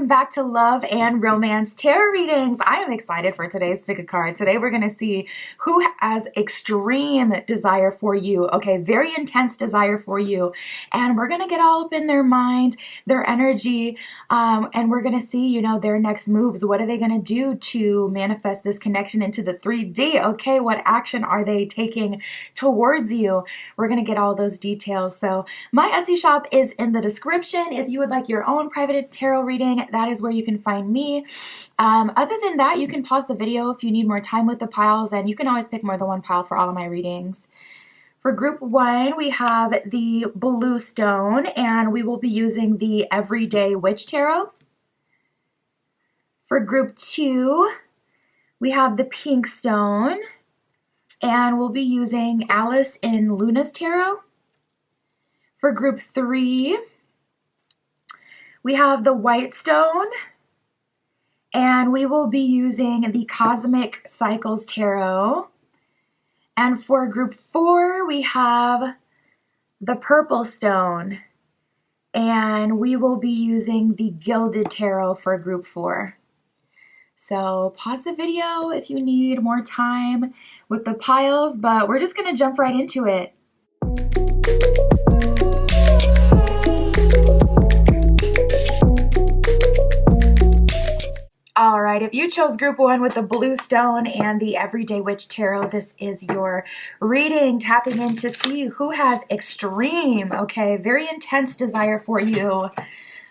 welcome back to Love and Romance Tarot Readings. I am excited for today's pick a card. Today we're going to see who has extreme desire for you, okay, very intense desire for you, and we're going to get all up in their mind, their energy, and we're going to see, you know, their next moves. What are they going to do to manifest this connection into the 3D? Okay, what action are they taking towards you? We're going to get all those details. So my Etsy shop is in the description. If you would like your own private tarot reading, that is where you can find me. Other than that, you can pause the video if you need more time with the piles, and you can always pick more than one pile for all of my readings. For group 1, we have the blue stone, and we will be using the Everyday Witch Tarot. For group 2, we have the pink stone, and we'll be using Alice in Luna's Tarot. For group 3, we have the white stone, and we will be using the Cosmic Cycles Tarot. And for group 4, we have the purple stone, and we will be using the Gilded Tarot for group 4. So pause the video if you need more time with the piles, but we're just going to jump right into it. All right, if you chose group 1 with the blue stone and the Everyday Witch Tarot, this is your reading, tapping in to see who has extreme, okay, very intense desire for you.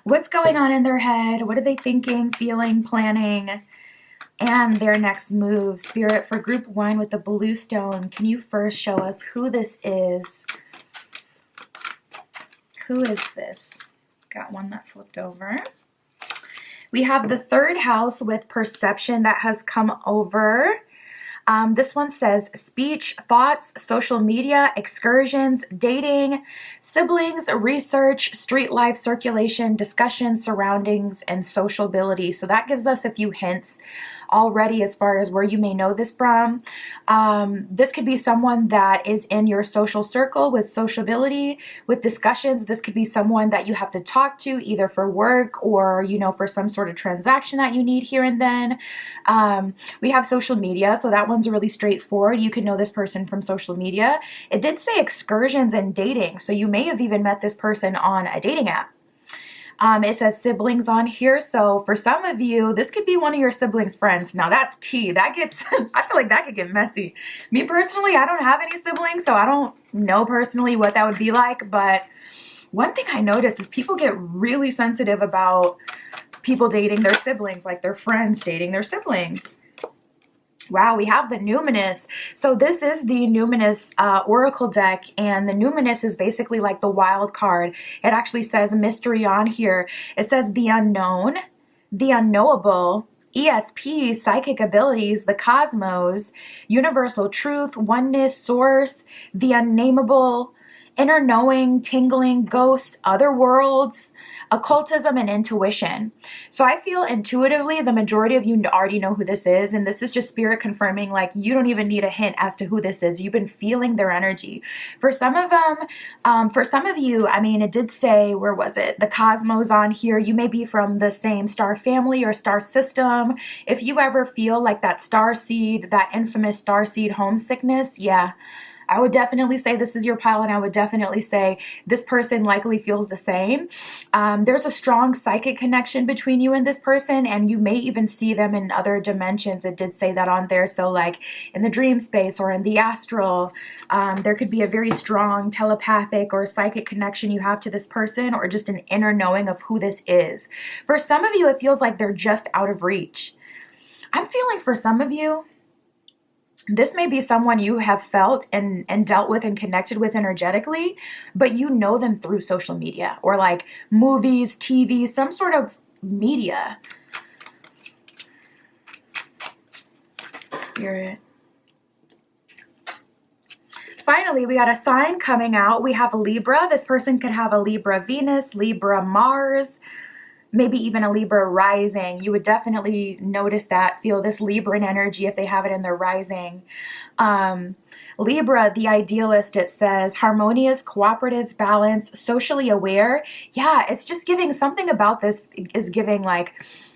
What's going on in their head? What are they thinking, feeling, planning, and their next move? Spirit, for group 1 with the blue stone, can you first show us who this is? Who is this? Got one that flipped over. We have the 3rd house with perception that has come over. This one says speech, thoughts, social media, excursions, dating, siblings, research, street life, circulation, discussion, surroundings, and sociability. So that gives us a few hints already as far as where you may know this from. This could be someone that is in your social circle with sociability, with discussions. This could be someone that you have to talk to either for work or, you know, for some sort of transaction that you need here and then. We have social media, so that one's really straightforward. You can know this person from social media. It did say excursions and dating, so you may have even met this person on a dating app. It says siblings on here, so for some of you, this could be one of your siblings' friends. Now that's tea. That gets, I feel like that could get messy. Me personally, I don't have any siblings, so I don't know personally what that would be like, but one thing I notice is people get really sensitive about people dating their siblings, like their friends dating their siblings. Wow, we have the Numinous. So this is the Numinous Oracle deck, and the Numinous is basically like the wild card. It actually says mystery on here. It says the unknown, the unknowable, ESP, psychic abilities, the cosmos, universal truth, oneness, source, the unnameable, inner knowing, tingling, ghosts, other worlds, occultism, and intuition. So I feel intuitively the majority of you already know who this is, and this is just spirit confirming, like, you don't even need a hint as to who this is. You've been feeling their energy. For some of them, for some of you, I mean, it did say, where was it? The cosmos on here. You may be from the same star family or star system. If you ever feel like that star seed, that infamous star seed homesickness, yeah, I would definitely say this is your pile, and I would definitely say this person likely feels the same. There's a strong psychic connection between you and this person, and you may even see them in other dimensions. It did say that on there. So like in the dream space or in the astral, there could be a very strong telepathic or psychic connection you have to this person, or just an inner knowing of who this is. For some of you, it feels like they're just out of reach. I'm feeling for some of you, this may be someone you have felt and dealt with and connected with energetically, but you know them through social media or like movies, TV, some sort of media. Spirit. Finally, we got a sign coming out. We have a Libra. This person could have a Libra Venus, Libra Mars, maybe even a Libra rising, you would definitely notice that, feel this Libran energy if they have it in their rising. Libra, the idealist, it says harmonious, cooperative, balanced, socially aware. Yeah, it's just giving something about this is giving like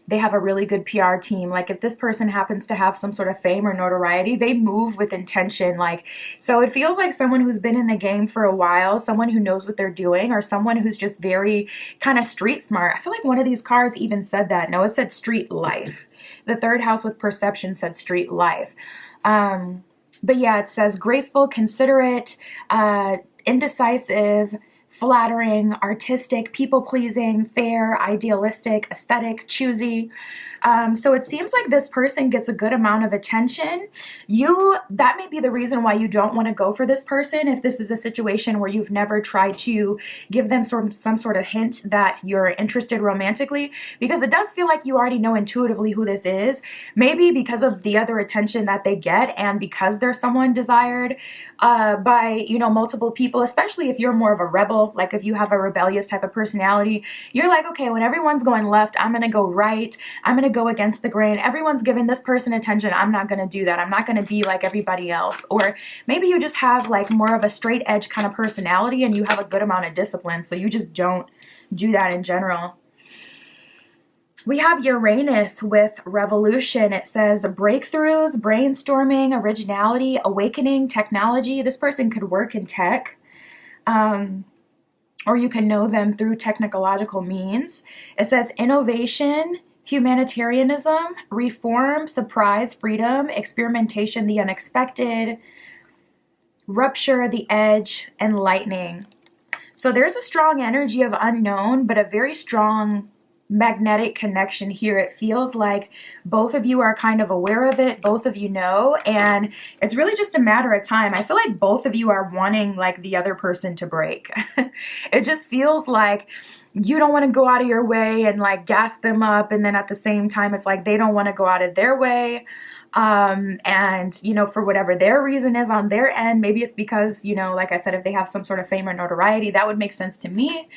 they have a really good PR team. Like if this person happens to have some sort of fame or notoriety, they move with intention. Like, so it feels like someone who's been in the game for a while, someone who knows what they're doing, or someone who's just very kind of street smart. I feel like one of these cards even said that. No, it said street life. The third house with perception said street life. But yeah, it says graceful, considerate, indecisive, flattering, artistic, people-pleasing, fair, idealistic, aesthetic, choosy. So it seems like this person gets a good amount of attention. That may be the reason why you don't want to go for this person if this is a situation where you've never tried to give them some sort of hint that you're interested romantically, because it does feel like you already know intuitively who this is, maybe because of the other attention that they get and because they're someone desired by, multiple people, especially if you're more of a rebel, like if you have a rebellious type of personality, you're like, okay, when everyone's going left, I'm going to go right. I'm going to go against the grain. Everyone's giving this person attention. I'm not going to do that. I'm not going to be like everybody else. Or maybe you just have like more of a straight edge kind of personality and you have a good amount of discipline. So you just don't do that in general. We have Uranus with revolution. It says breakthroughs, brainstorming, originality, awakening, technology. This person could work in tech. Or you can know them through technological means. It says innovation, humanitarianism, reform, surprise, freedom, experimentation, the unexpected, rupture, the edge, enlightening. So there's a strong energy of unknown, but a very strong magnetic connection here. It feels like both of you are kind of aware of it, both of you know, and it's really just a matter of time. I feel like both of you are wanting like the other person to break. It just feels like you don't want to go out of your way and like gas them up, and then at the same time it's like they don't want to go out of their way. And for whatever their reason is on their end, maybe it's because, like I said, if they have some sort of fame or notoriety, that would make sense to me,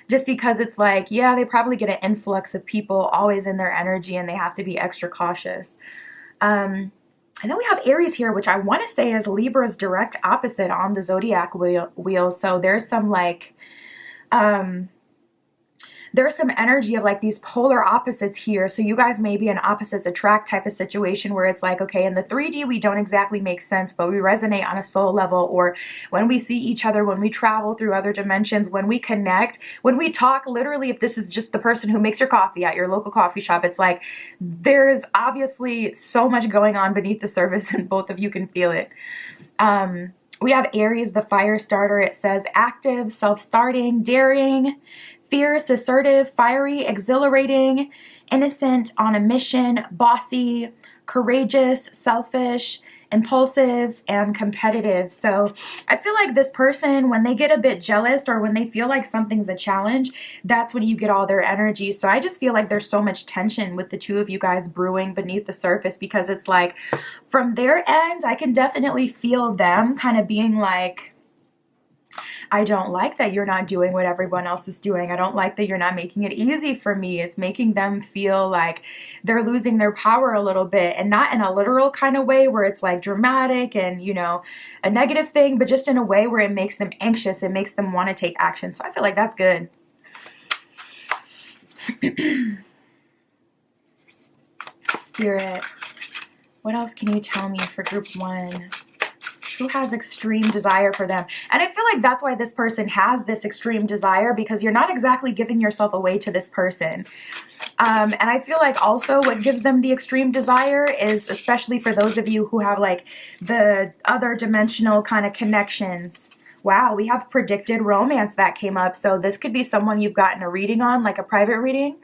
just because it's like, yeah, they probably get an influx of people always in their energy and they have to be extra cautious. And then we have Aries here, which I want to say is Libra's direct opposite on the zodiac wheel. So there's some like, there's some energy of like these polar opposites here. So you guys may be an opposites attract type of situation where it's like, okay, in the 3D, we don't exactly make sense, but we resonate on a soul level. Or when we see each other, when we travel through other dimensions, when we connect, when we talk, literally, if this is just the person who makes your coffee at your local coffee shop, it's like, there's obviously so much going on beneath the surface and both of you can feel it. We have Aries, the fire starter. It says active, self-starting, daring, fierce, assertive, fiery, exhilarating, innocent, on a mission, bossy, courageous, selfish, impulsive, and competitive. So I feel like this person, when they get a bit jealous or when they feel like something's a challenge, that's when you get all their energy. So I just feel like there's so much tension with the two of you guys brewing beneath the surface, because it's like from their end, I can definitely feel them kind of being like, I don't like that you're not doing what everyone else is doing. I don't like that you're not making it easy for me. It's making them feel like they're losing their power a little bit, and not in a literal kind of way where it's like dramatic and, a negative thing, but just in a way where it makes them anxious. It makes them want to take action. So I feel like that's good. Spirit, what else can you tell me for group 1? Who has extreme desire for them? And I feel like that's why this person has this extreme desire, because you're not exactly giving yourself away to this person. And I feel like also what gives them the extreme desire is, especially for those of you who have like the other dimensional kind of connections. Wow, we have predicted romance that came up. So this could be someone you've gotten a reading on, like a private reading.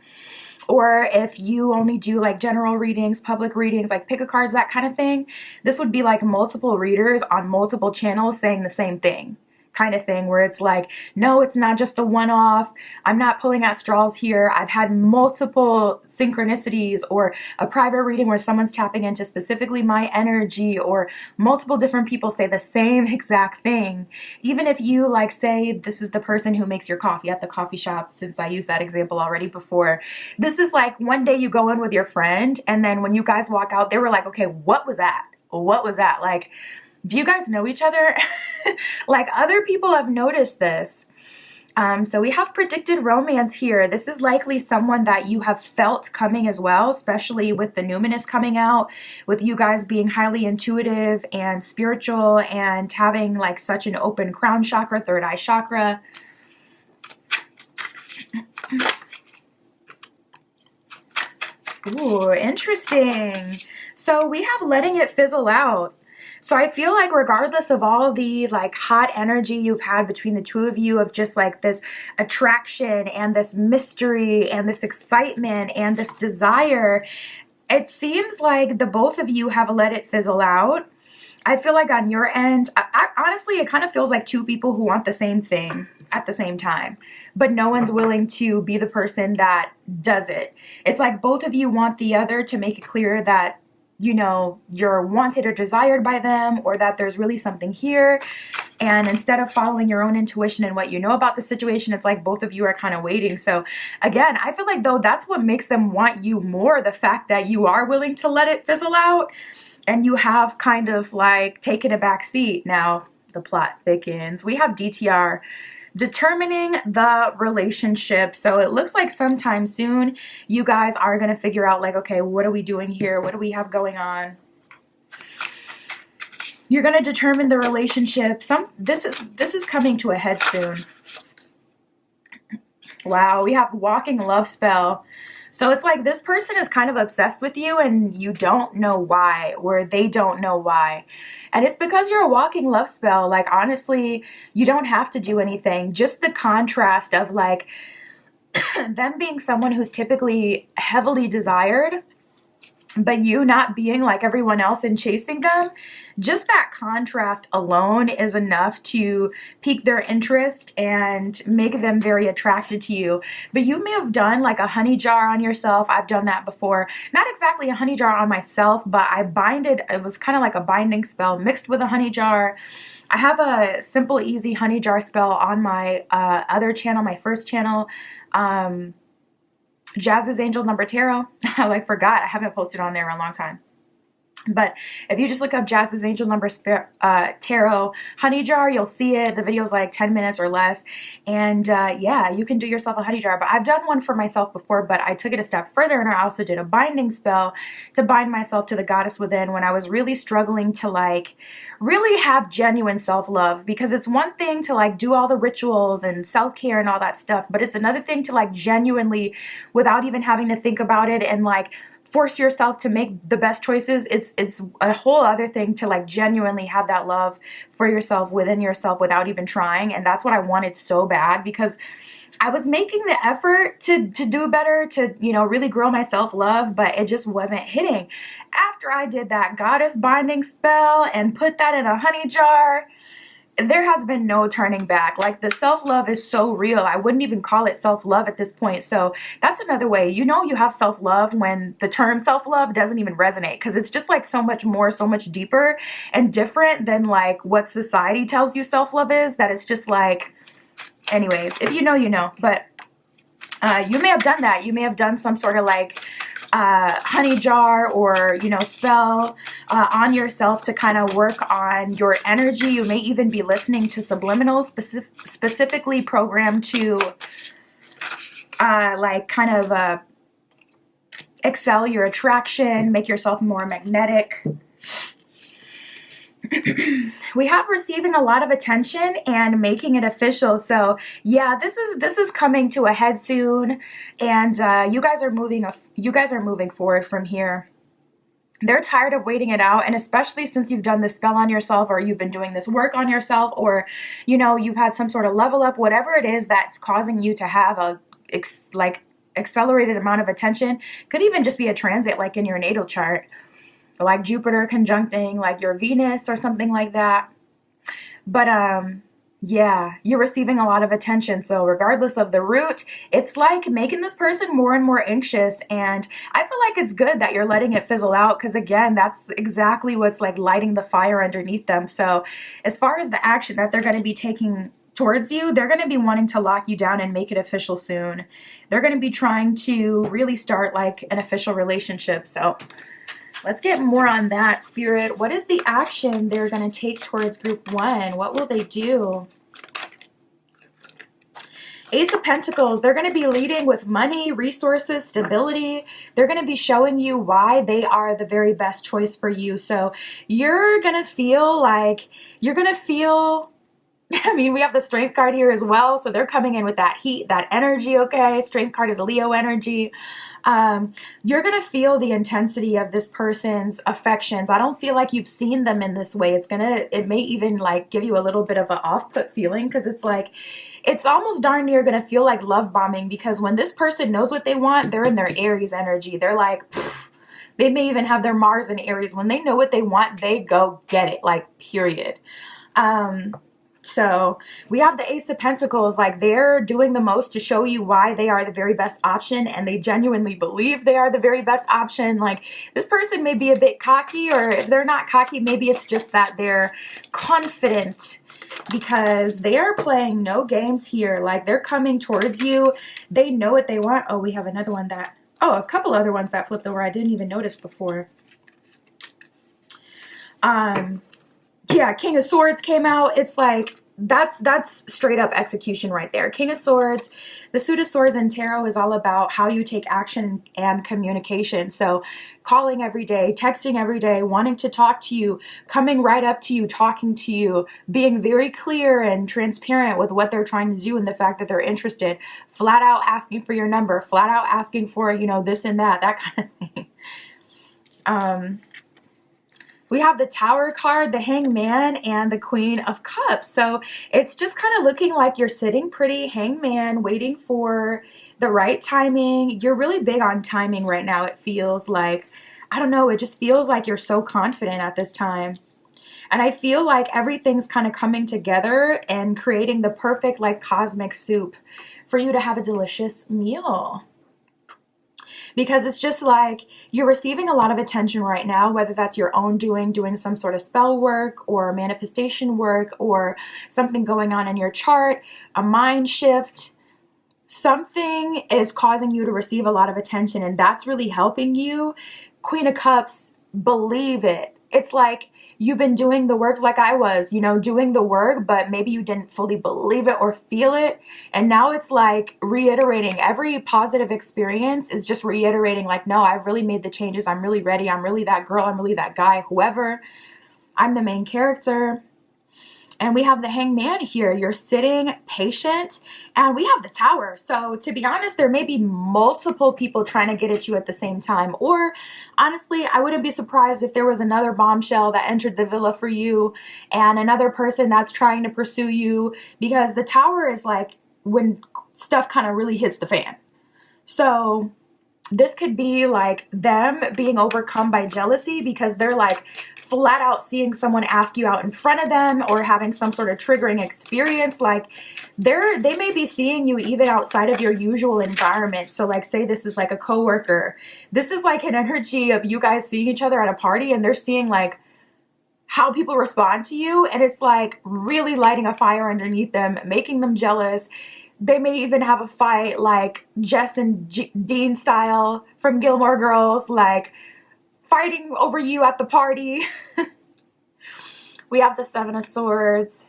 Or if you only do like general readings, public readings, like pick a cards, that kind of thing, this would be like multiple readers on multiple channels saying the same thing. kind of thing, where it's like, no, it's not just a one-off. I'm not pulling at straws here. I've had multiple synchronicities, or a private reading where someone's tapping into specifically my energy, or multiple different people say the same exact thing. Even if you like say this is the person who makes your coffee at the coffee shop, since I used that example already before. This is like one day you go in with your friend, and then when you guys walk out, they were like, okay, what was that? What was that? Like, do you guys know each other? Like, other people have noticed this. So we have predicted romance here. This is likely someone that you have felt coming as well, especially with the numinous coming out, with you guys being highly intuitive and spiritual and having like such an open crown chakra, third eye chakra. Ooh, interesting. So we have letting it fizzle out. So I feel like regardless of all the like hot energy you've had between the two of you, of just like this attraction and this mystery and this excitement and this desire, it seems like the both of you have let it fizzle out. I feel like on your end, honestly, it kind of feels like two people who want the same thing at the same time, but no one's willing to be the person that does it. It's like both of you want the other to make it clear that, you know, you're wanted or desired by them, or that there's really something here. And instead of following your own intuition and what you know about the situation, it's like both of you are kind of waiting. So again, I feel like though that's what makes them want you more, the fact that you are willing to let it fizzle out and you have kind of like taken a back seat. Now the plot thickens. We have DTR, determining the relationship. So it looks like sometime soon you guys are going to figure out like, okay, what are we doing here? What do we have going on? You're going to determine the relationship. This is coming to a head soon. Wow, we have walking love spell. So it's like this person is kind of obsessed with you and you don't know why, or they don't know why. And it's because you're a walking love spell. Like, honestly, you don't have to do anything. Just the contrast of like them being someone who's typically heavily desired, but you not being like everyone else and chasing them, just that contrast alone is enough to pique their interest and make them very attracted to you. But you may have done like a honey jar on yourself. I've done that before. Not exactly a honey jar on myself, but I binded, it was kind of like a binding spell mixed with a honey jar. I have a simple, easy honey jar spell on my other channel, my first channel, Jazz's Angel Number Tarot. I like forgot. I haven't posted on there in a long time. But if you just look up Jazz's Angel Number Tarot honey jar, you'll see it. The video's like 10 minutes or less. And yeah, you can do yourself a honey jar. But I've done one for myself before, but I took it a step further, and I also did a binding spell to bind myself to the goddess within when I was really struggling to like really have genuine self-love. Because it's one thing to like do all the rituals and self-care and all that stuff, but it's another thing to like genuinely, without even having to think about it and like force yourself to make the best choices. It's a whole other thing to like genuinely have that love for yourself within yourself without even trying. And that's what I wanted so bad, because I was making the effort to do better, to, you know, really grow my self-love, but it just wasn't hitting. After I did that goddess binding spell and put that in a honey jar, there has been no turning back. Like, the self-love is so real. I wouldn't even call it self-love at this point. So that's another way. You know you have self-love when the term self-love doesn't even resonate, because it's just like so much more, so much deeper and different than like what society tells you self-love is, that it's just like, anyways, if you know, you know. But you may have done that. You may have done some sort of like honey jar or, you know, spell on yourself to kind of work on your energy. You may even be listening to subliminals specifically programmed to like kind of excel your attraction, make yourself more magnetic. We have receiving a lot of attention and making it official. So yeah, this is coming to a head soon, and you guys are moving forward from here. They're tired of waiting it out, and especially since you've done this spell on yourself, or you've been doing this work on yourself, or, you know, you've had some sort of level up, whatever it is that's causing you to have a accelerated amount of attention. Could even just be a transit like in your natal chart, like Jupiter conjuncting like your Venus or something like that. But Yeah, you're receiving a lot of attention. So regardless of the root, it's like making this person more and more anxious. And I feel like it's good that you're letting it fizzle out because again, that's exactly what's like lighting the fire underneath them. So as far as the action that they're going to be taking towards you, they're going to be wanting to lock you down and make it official soon. They're going to be trying to really start like an official relationship. So let's get more on that, Spirit. What is the action they're going to take towards group one? What will they do? Ace of Pentacles, they're going to be leading with money, resources, stability. They're going to be showing you why they are the very best choice for you. So you're going to feel like, I mean, we have the Strength card here as well. So they're coming in with that heat, that energy, okay? Strength card is a Leo energy. You're going to feel the intensity of this person's affections. I don't feel like you've seen them in this way. It may even like give you a little bit of an off-put feeling because it's like, it's almost darn near going to feel like love bombing because when this person knows what they want, they're in their Aries energy. They're like, pfft. They may even have their Mars in Aries. When they know what they want, they go get it, like period. So we have the Ace of Pentacles, like they're doing the most to show you why they are the very best option and they genuinely believe they are the very best option. Like this person may be a bit cocky, or if they're not cocky, maybe it's just that they're confident because they are playing no games here. Like they're coming towards you. They know what they want. Oh, we have another one that, oh, a couple other ones that flipped over. I didn't even notice before. Yeah, King of Swords came out. It's like, that's straight up execution right there. King of Swords, the Suit of Swords in tarot is all about how you take action and communication. So calling every day, texting every day, wanting to talk to you, coming right up to you, talking to you, being very clear and transparent with what they're trying to do and the fact that they're interested, flat out asking for your number, flat out asking for, you know, this and that kind of thing. We have the Tower card, the Hangman, and the Queen of Cups. So it's just kind of looking like you're sitting pretty, Hangman, waiting for the right timing. You're really big on timing right now, it feels like. I don't know, it just feels like you're so confident at this time. And I feel like everything's kind of coming together and creating the perfect like cosmic soup for you to have a delicious meal. Because it's just like you're receiving a lot of attention right now, whether that's your own doing some sort of spell work or manifestation work or something going on in your chart, a mind shift. Something is causing you to receive a lot of attention and that's really helping you. Queen of Cups, believe it. It's like you've been doing the work like I was, you know, doing the work, but maybe you didn't fully believe it or feel it. And now it's like reiterating. Every positive experience is just reiterating like, no, I've really made the changes. I'm really ready. I'm really that girl. I'm really that guy, whoever. I'm the main character. And we have the Hangman here. You're sitting patient. And we have the Tower. So to be honest, there may be multiple people trying to get at you at the same time. Or honestly, I wouldn't be surprised if there was another bombshell that entered the villa for you and another person that's trying to pursue you. Because the Tower is like when stuff kind of really hits the fan. So this could be like them being overcome by jealousy because they're like flat out seeing someone ask you out in front of them or having some sort of triggering experience. Like they may be seeing you even outside of your usual environment. So like say this is like a coworker. This is like an energy of you guys seeing each other at a party and they're seeing like how people respond to you. And it's like really lighting a fire underneath them, making them jealous. They may even have a fight like Jess and Dean style from Gilmore Girls, like fighting over you at the party. We have the Seven of Swords.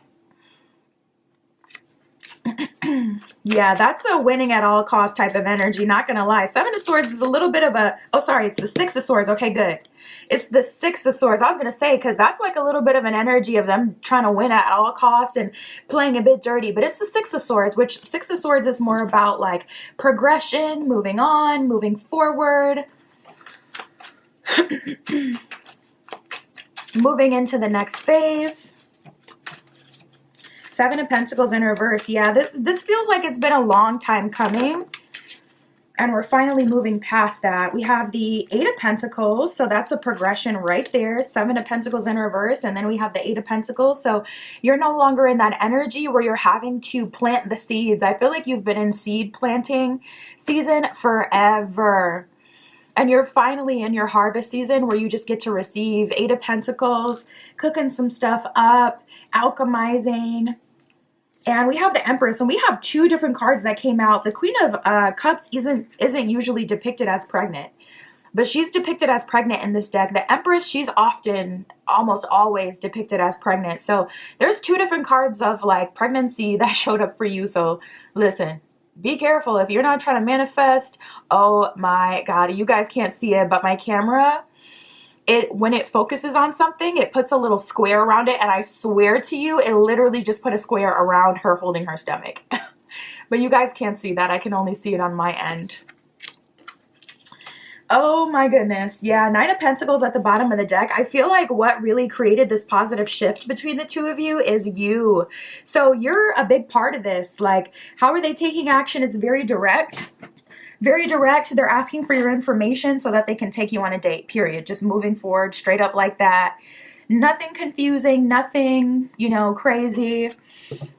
Yeah, that's a winning at all cost type of energy, not gonna lie. Seven of Swords is a little bit of a, oh sorry, it's the Six of Swords. Okay, good. It's the Six of Swords. I was gonna say, because that's like a little bit of an energy of them trying to win at all costs and playing a bit dirty, but it's the Six of Swords, which Six of Swords is more about like progression, moving on, moving forward. Moving into the next phase. Seven of Pentacles in reverse. Yeah, this feels like it's been a long time coming. And we're finally moving past that. We have the Eight of Pentacles, so that's a progression right there. Seven of Pentacles in reverse, and then we have the Eight of Pentacles. So you're no longer in that energy where you're having to plant the seeds. I feel like you've been in seed planting season forever. And you're finally in your harvest season where you just get to receive. Eight of Pentacles, cooking some stuff up, alchemizing. And we have the Empress, and we have two different cards that came out. The Queen of Cups isn't usually depicted as pregnant, but she's depicted as pregnant in this deck. The Empress, she's often, almost always depicted as pregnant. So there's two different cards of like pregnancy that showed up for you. So listen, be careful if you're not trying to manifest. Oh my God, you guys can't see it, but my camera, when it focuses on something, it puts a little square around it, and I swear to you, it literally just put a square around her holding her stomach. But you guys can't see that. I can only see it on my end. Oh my goodness. Yeah, Nine of Pentacles at the bottom of the deck. I feel like what really created this positive shift between the two of you is you. So you're a big part of this. Like, how are they taking action? It's very direct. Very direct. They're asking for your information so that they can take you on a date, period. Just moving forward straight up like that. Nothing confusing, nothing, you know, crazy.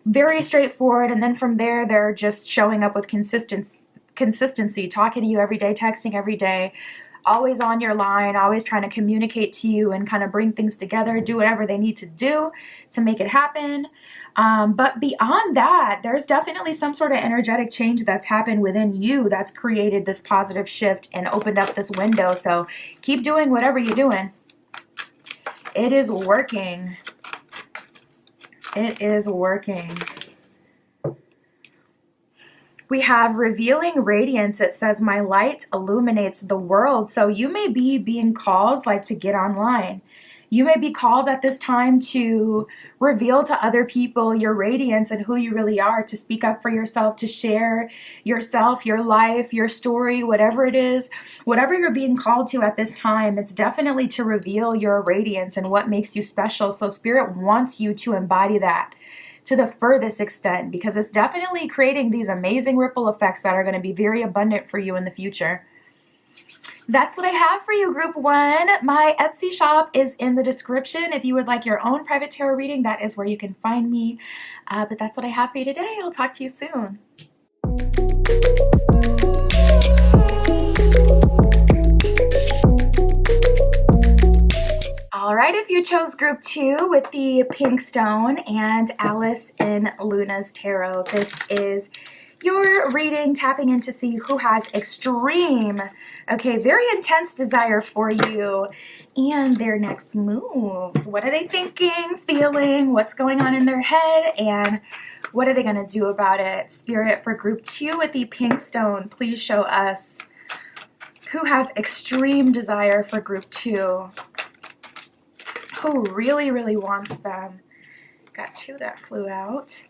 Very straightforward. And then from there, they're just showing up with consistency, talking to you every day, texting every day, always on your line, always trying to communicate to you and kind of bring things together, do whatever they need to do to make it happen. But beyond that, there's definitely some sort of energetic change that's happened within you that's created this positive shift and opened up this window. So keep doing whatever you're doing. It is working. It is working. We have revealing radiance. It says, my light illuminates the world. So you may be being called like to get online. You may be called at this time to reveal to other people your radiance and who you really are, to speak up for yourself, to share yourself, your life, your story, whatever it is, whatever you're being called to at this time. It's definitely to reveal your radiance and what makes you special. So Spirit wants you to embody that to the furthest extent, because it's definitely creating these amazing ripple effects that are going to be very abundant for you in the future. That's what I have for you, Group 1. My Etsy shop is in the description. If you would like your own private tarot reading, that is where you can find me. But that's what I have for you today. I'll talk to you soon. All right, if you chose Group 2 with the pink stone and Alice in Luna's Tarot, this is your reading, tapping in to see who has extreme, very intense desire for you and their next moves. What are they thinking, feeling, what's going on in their head, and what are they going to do about it? Spirit, for Group 2 with the pink stone, please show us who has extreme desire for Group 2. Who really, really wants them. Got two that flew out.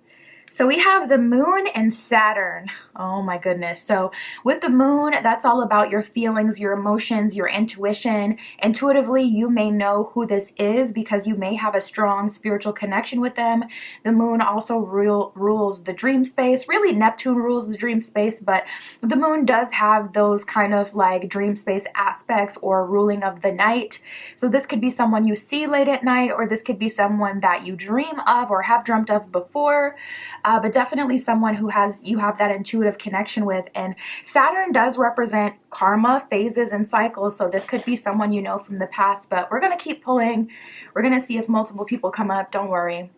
So we have the moon and Saturn. Oh my goodness. So with the moon, that's all about your feelings, your emotions, your intuition. Intuitively, you may know who this is because you may have a strong spiritual connection with them. The moon also rules the dream space. Really, Neptune rules the dream space, but the moon does have those kind of like dream space aspects or ruling of the night. So this could be someone you see late at night, or this could be someone that you dream of or have dreamt of before. But definitely someone who you have that intuitive connection with. And Saturn does represent karma, phases, and cycles. So this could be someone you know from the past, but we're going to keep pulling. We're going to see if multiple people come up. Don't worry.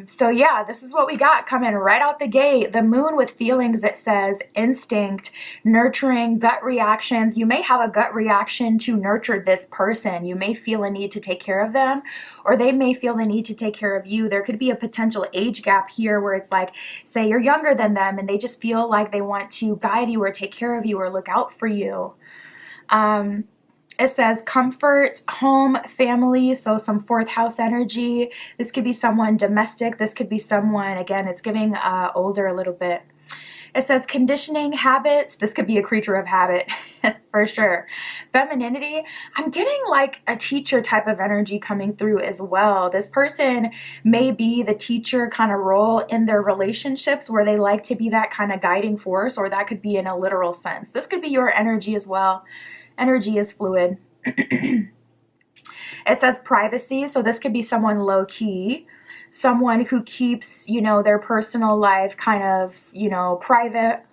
So yeah, this is what we got coming right out the gate. The moon with feelings, it says instinct, nurturing, gut reactions. You may have a gut reaction to nurture this person. You may feel a need to take care of them, or they may feel the need to take care of you. There could be a potential age gap here where it's like, say you're younger than them and they just feel like they want to guide you or take care of you or look out for you. It says comfort, home, family, so some fourth house energy. This could be someone domestic. This could be someone, again, it's giving older a little bit. It says conditioning, habits. This could be a creature of habit for sure. Femininity. I'm getting like a teacher type of energy coming through as well. This person may be the teacher kind of role in their relationships where they like to be that kind of guiding force, or that could be in a literal sense. This could be your energy as well. Energy is fluid. It says privacy. So this could be someone low key, someone who keeps, you know, their personal life kind of, you know, private.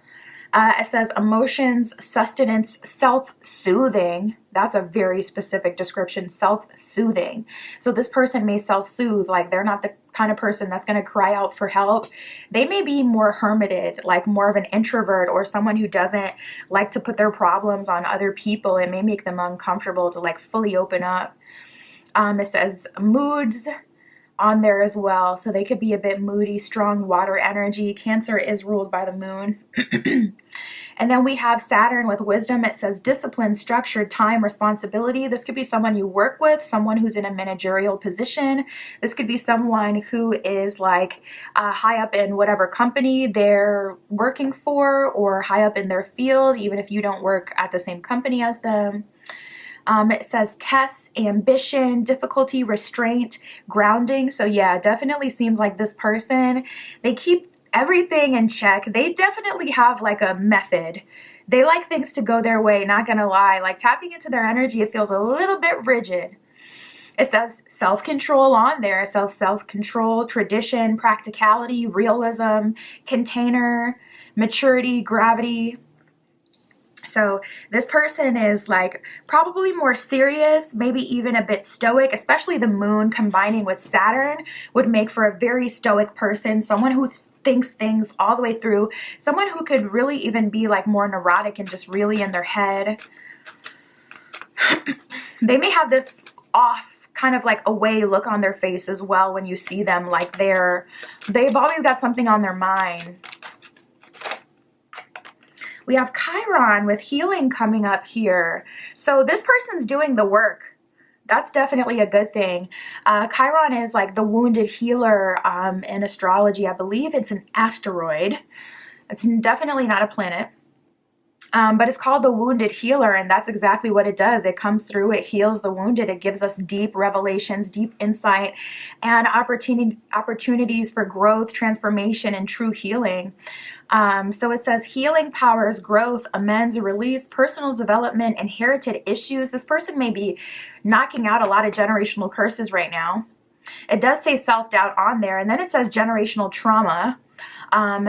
It says emotions, sustenance, self-soothing. That's a very specific description, self-soothing. So this person may self-soothe, like they're not the kind of person that's going to cry out for help. They may be more hermited, like more of an introvert, or someone who doesn't like to put their problems on other people. It may make them uncomfortable to like fully open up. It says moods on there as well. So they could be a bit moody, strong water energy. Cancer is ruled by the moon. And then we have Saturn with wisdom. It says discipline, structure, time, responsibility. This could be someone you work with, someone who's in a managerial position. This could be someone who is like high up in whatever company they're working for, or high up in their field, even if you don't work at the same company as them. It says tests, ambition, difficulty, restraint, grounding. So yeah, definitely seems like this person, they keep everything in check. They definitely have like a method. They like things to go their way, not gonna lie. Like tapping into their energy, it feels a little bit rigid. It says self-control on there. So self-control, tradition, practicality, realism, container, maturity, gravity. So this person is like probably more serious, maybe even a bit stoic, especially the moon combining with Saturn would make for a very stoic person, someone who thinks things all the way through, someone who could really even be like more neurotic and just really in their head. They may have this off kind of like away look on their face as well when you see them, like they've always got something on their mind. We have Chiron with healing coming up here. So this person's doing the work. That's definitely a good thing. Chiron is like the wounded healer in astrology. I believe it's an asteroid. It's definitely not a planet. But it's called the wounded healer, and that's exactly what it does. It comes through, it heals the wounded, it gives us deep revelations, deep insight, and opportunities for growth, transformation, and true healing. So it says healing powers, growth, amends, release, personal development, inherited issues. This person may be knocking out a lot of generational curses right now. It does say self-doubt on there, and then it says generational trauma.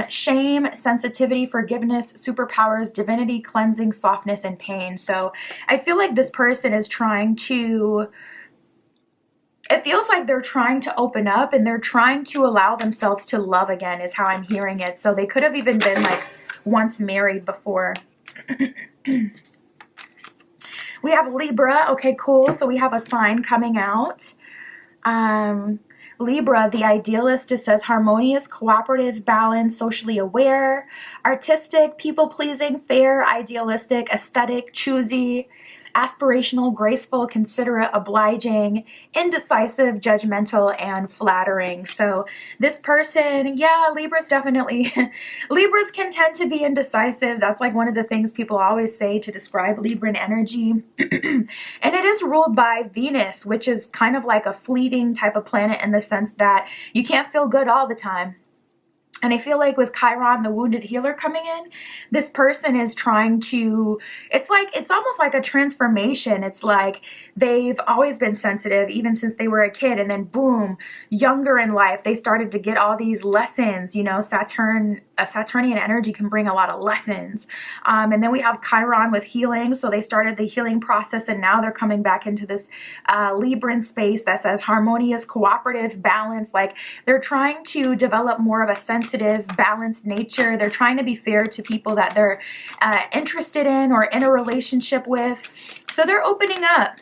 Shame, sensitivity, forgiveness, superpowers, divinity, cleansing, softness, and pain. So I feel like this person is trying to, it feels like they're trying to open up and they're trying to allow themselves to love again is how I'm hearing it. So they could have even been like once married before. We have Libra. Okay, cool. So we have a sign coming out. Libra, the idealist, it says harmonious, cooperative, balanced, socially aware, artistic, people-pleasing, fair, idealistic, aesthetic, choosy, aspirational, graceful, considerate, obliging, indecisive, judgmental, and flattering. So this person, yeah, Libras definitely, Libras can tend to be indecisive. That's like one of the things people always say to describe Libran energy. And it is ruled by Venus, which is kind of like a fleeting type of planet in the sense that you can't feel good all the time. And I feel like with Chiron, the wounded healer coming in, this person is trying to, it's almost like a transformation. It's like they've always been sensitive even since they were a kid. And then boom, younger in life, they started to get all these lessons. You know, Saturnian energy can bring a lot of lessons. And then we have Chiron with healing. So they started the healing process and now they're coming back into this Libran space that says harmonious, cooperative, balanced. Like they're trying to develop more of a sensitive, balanced nature. They're trying to be fair to people that they're interested in or in a relationship with. So they're opening up.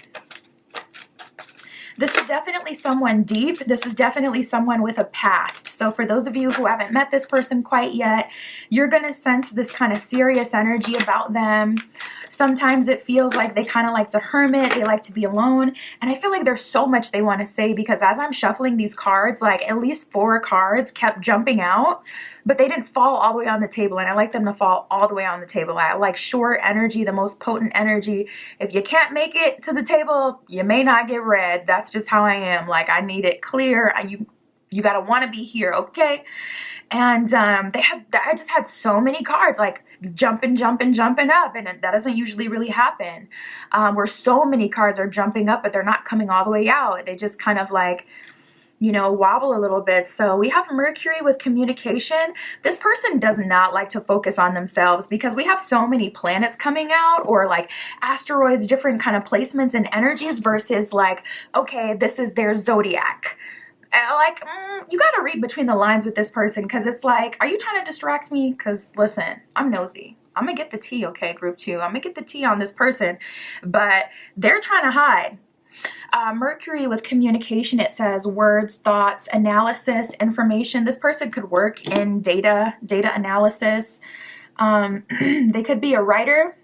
This is definitely someone deep. This is definitely someone with a past. So for those of you who haven't met this person quite yet, you're going to sense this kind of serious energy about them. Sometimes it feels like they kind of like to hermit. They like to be alone. And I feel like there's so much they want to say, because as I'm shuffling these cards, like at least 4 cards kept jumping out, but they didn't fall all the way on the table. And I like them to fall all the way on the table. I like short energy, the most potent energy. If you can't make it to the table, you may not get read. That's just how I am. Like, I need it clear. You got to want to be here. Okay. And I just had so many cards like jumping up, and that doesn't usually really happen, where so many cards are jumping up, but they're not coming all the way out. They just kind of like, you know, wobble a little bit. So we have Mercury with communication. This person does not like to focus on themselves, because we have so many planets coming out, or like asteroids, different kind of placements and energies, versus like, okay, this is their zodiac. Like, you got to read between the lines with this person, because it's like, are you trying to distract me? Because listen, I'm nosy. I'm going to get the tea, okay, group 2. I'm going to get the tea on this person, but they're trying to hide. Mercury with communication, it says words, thoughts, analysis, information. This person could work in data analysis. They could be a writer.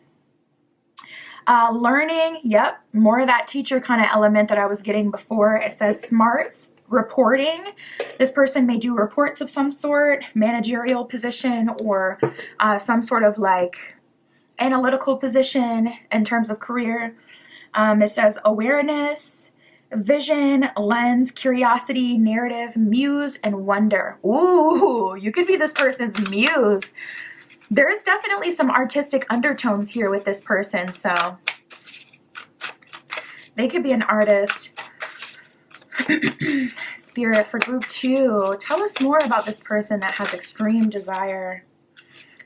Learning, yep, more of that teacher kind of element that I was getting before. It says smarts, reporting. This person may do reports of some sort, managerial position, or some sort of like analytical position in terms of career. It says awareness, vision, lens, curiosity, narrative, muse, and wonder. Ooh, you could be this person's muse. There is definitely some artistic undertones here with this person, so they could be an artist. Spirit for group 2, tell us more about this person that has extreme desire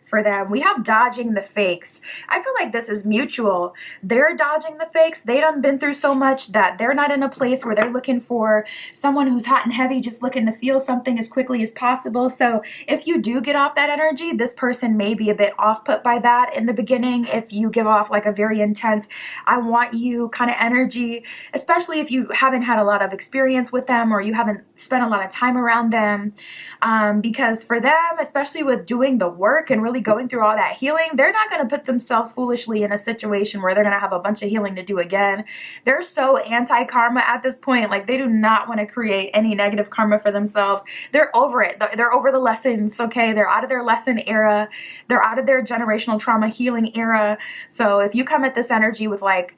for them. We have dodging the fakes. I feel like this is mutual. They're dodging the fakes. They done been through so much that they're not in a place where they're looking for someone who's hot and heavy, just looking to feel something as quickly as possible. So if you do get off that energy, this person may be a bit off put by that in the beginning. If you give off like a very intense, I want you kind of energy, especially if you haven't had a lot of experience with them, or you haven't spent a lot of time around them, because for them, especially with doing the work and really going through all that healing, they're not going to put themselves foolishly in a situation where they're going to have a bunch of healing to do again. They're so anti-karma at this point. Like, they do not want to create any negative karma for themselves. They're over it. They're over the lessons, okay? They're out of their lesson era. They're out of their generational trauma healing era. So if you come at this energy with like,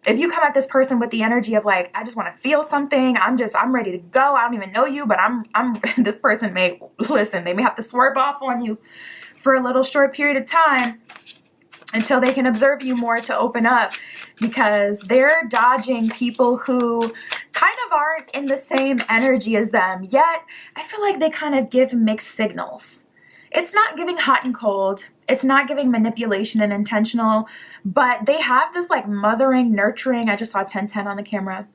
if you come at this person with the energy of like, I just want to feel something, I'm ready to go, I don't even know you, but this person may, listen, they may have to swerve off on you for a little short period of time until they can observe you more to open up, because they're dodging people who kind of aren't in the same energy as them, yet I feel like they kind of give mixed signals. It's not giving hot and cold. It's not giving manipulation and intentional, but they have this like mothering, nurturing. I just saw 1010 on the camera.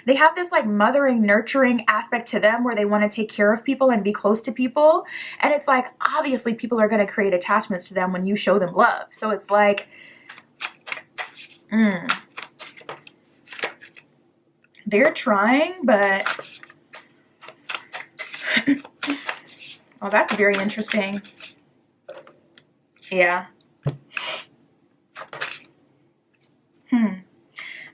They have this like mothering, nurturing aspect to them where they want to take care of people and be close to people. And it's like, obviously people are going to create attachments to them when you show them love. So it's like, they're trying, but oh, that's very interesting. Yeah.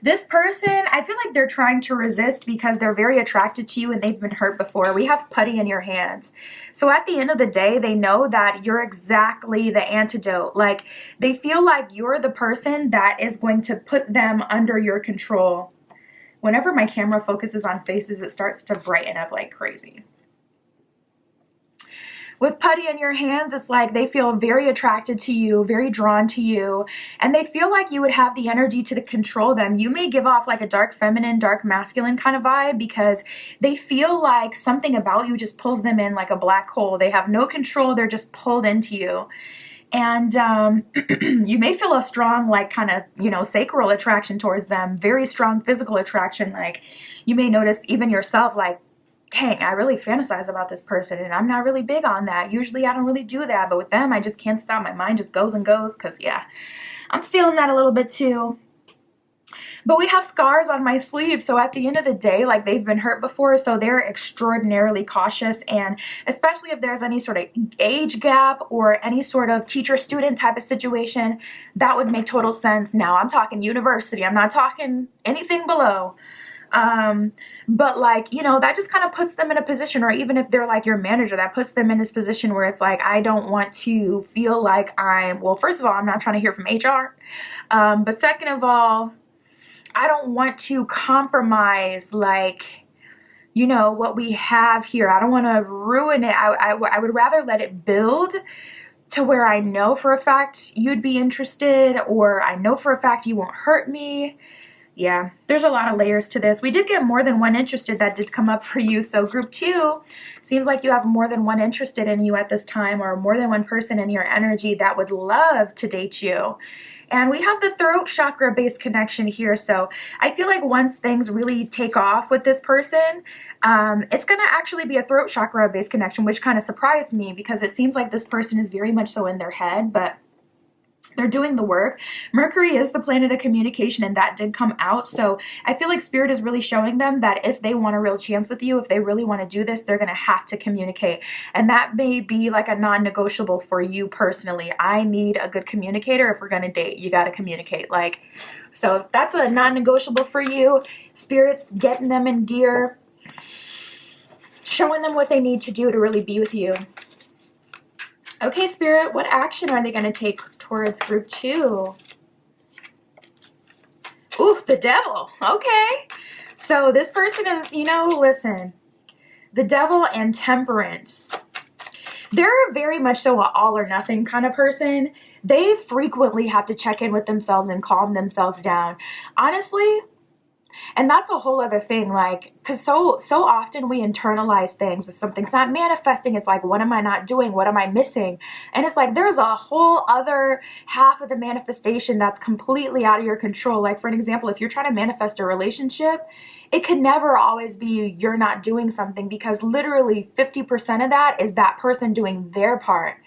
This person, I feel like they're trying to resist because they're very attracted to you and they've been hurt before. We have putty in your hands. So at the end of the day, they know that you're exactly the antidote. Like, they feel like you're the person that is going to put them under your control. Whenever my camera focuses on faces, it starts to brighten up like crazy. With putty in your hands, it's like they feel very attracted to you, very drawn to you, and they feel like you would have the energy to control them. You may give off like a dark feminine, dark masculine kind of vibe, because they feel like something about you just pulls them in like a black hole. They have no control. They're just pulled into you. And you may feel a strong, like, kind of, you know, sacral attraction towards them, very strong physical attraction. Like, you may notice even yourself, like, dang, I really fantasize about this person, and I'm not really big on that. Usually I don't really do that, but with them, I just can't stop. My mind just goes and goes, because, yeah, I'm feeling that a little bit too. But we have scars on my sleeve. So at the end of the day, like, they've been hurt before. So they're extraordinarily cautious. And especially if there's any sort of age gap or any sort of teacher-student type of situation, that would make total sense. Now I'm talking university. I'm not talking anything below. But like, you know, that just kind of puts them in a position, or even if they're like your manager, that puts them in this position where it's like, I don't want to feel like well, first of all, I'm not trying to hear from HR. But second of all, I don't want to compromise, like, you know, what we have here. I don't want to ruin it. I would rather let it build to where I know for a fact you'd be interested, or I know for a fact you won't hurt me. Yeah, there's a lot of layers to this. We did get more than one interested that did come up for you. So group 2 seems like you have more than one interested in you at this time, or more than one person in your energy that would love to date you. And we have the throat chakra based connection here. So I feel like once things really take off with this person, it's going to actually be a throat chakra based connection, which kind of surprised me because it seems like this person is very much so in their head, but they're doing the work. Mercury is the planet of communication, and that did come out. So I feel like Spirit is really showing them that if they want a real chance with you, if they really want to do this, they're going to have to communicate. And that may be like a non-negotiable for you personally. I need a good communicator. If we're going to date, you got to communicate. Like, so if that's a non-negotiable for you, Spirit's getting them in gear, showing them what they need to do to really be with you. Okay, Spirit, what action are they going to take towards group 2? Ooh, the devil. Okay. So this person is, you know, listen, the devil and temperance. They're very much so an all or nothing kind of person. They frequently have to check in with themselves and calm themselves down. Honestly, and that's a whole other thing, like, because so often we internalize things. If something's not manifesting, it's like, what am I not doing? What am I missing? And it's like, there's a whole other half of the manifestation that's completely out of your control. Like, for an example, if you're trying to manifest a relationship, it can never always be you're not doing something, because literally 50% of that is that person doing their part.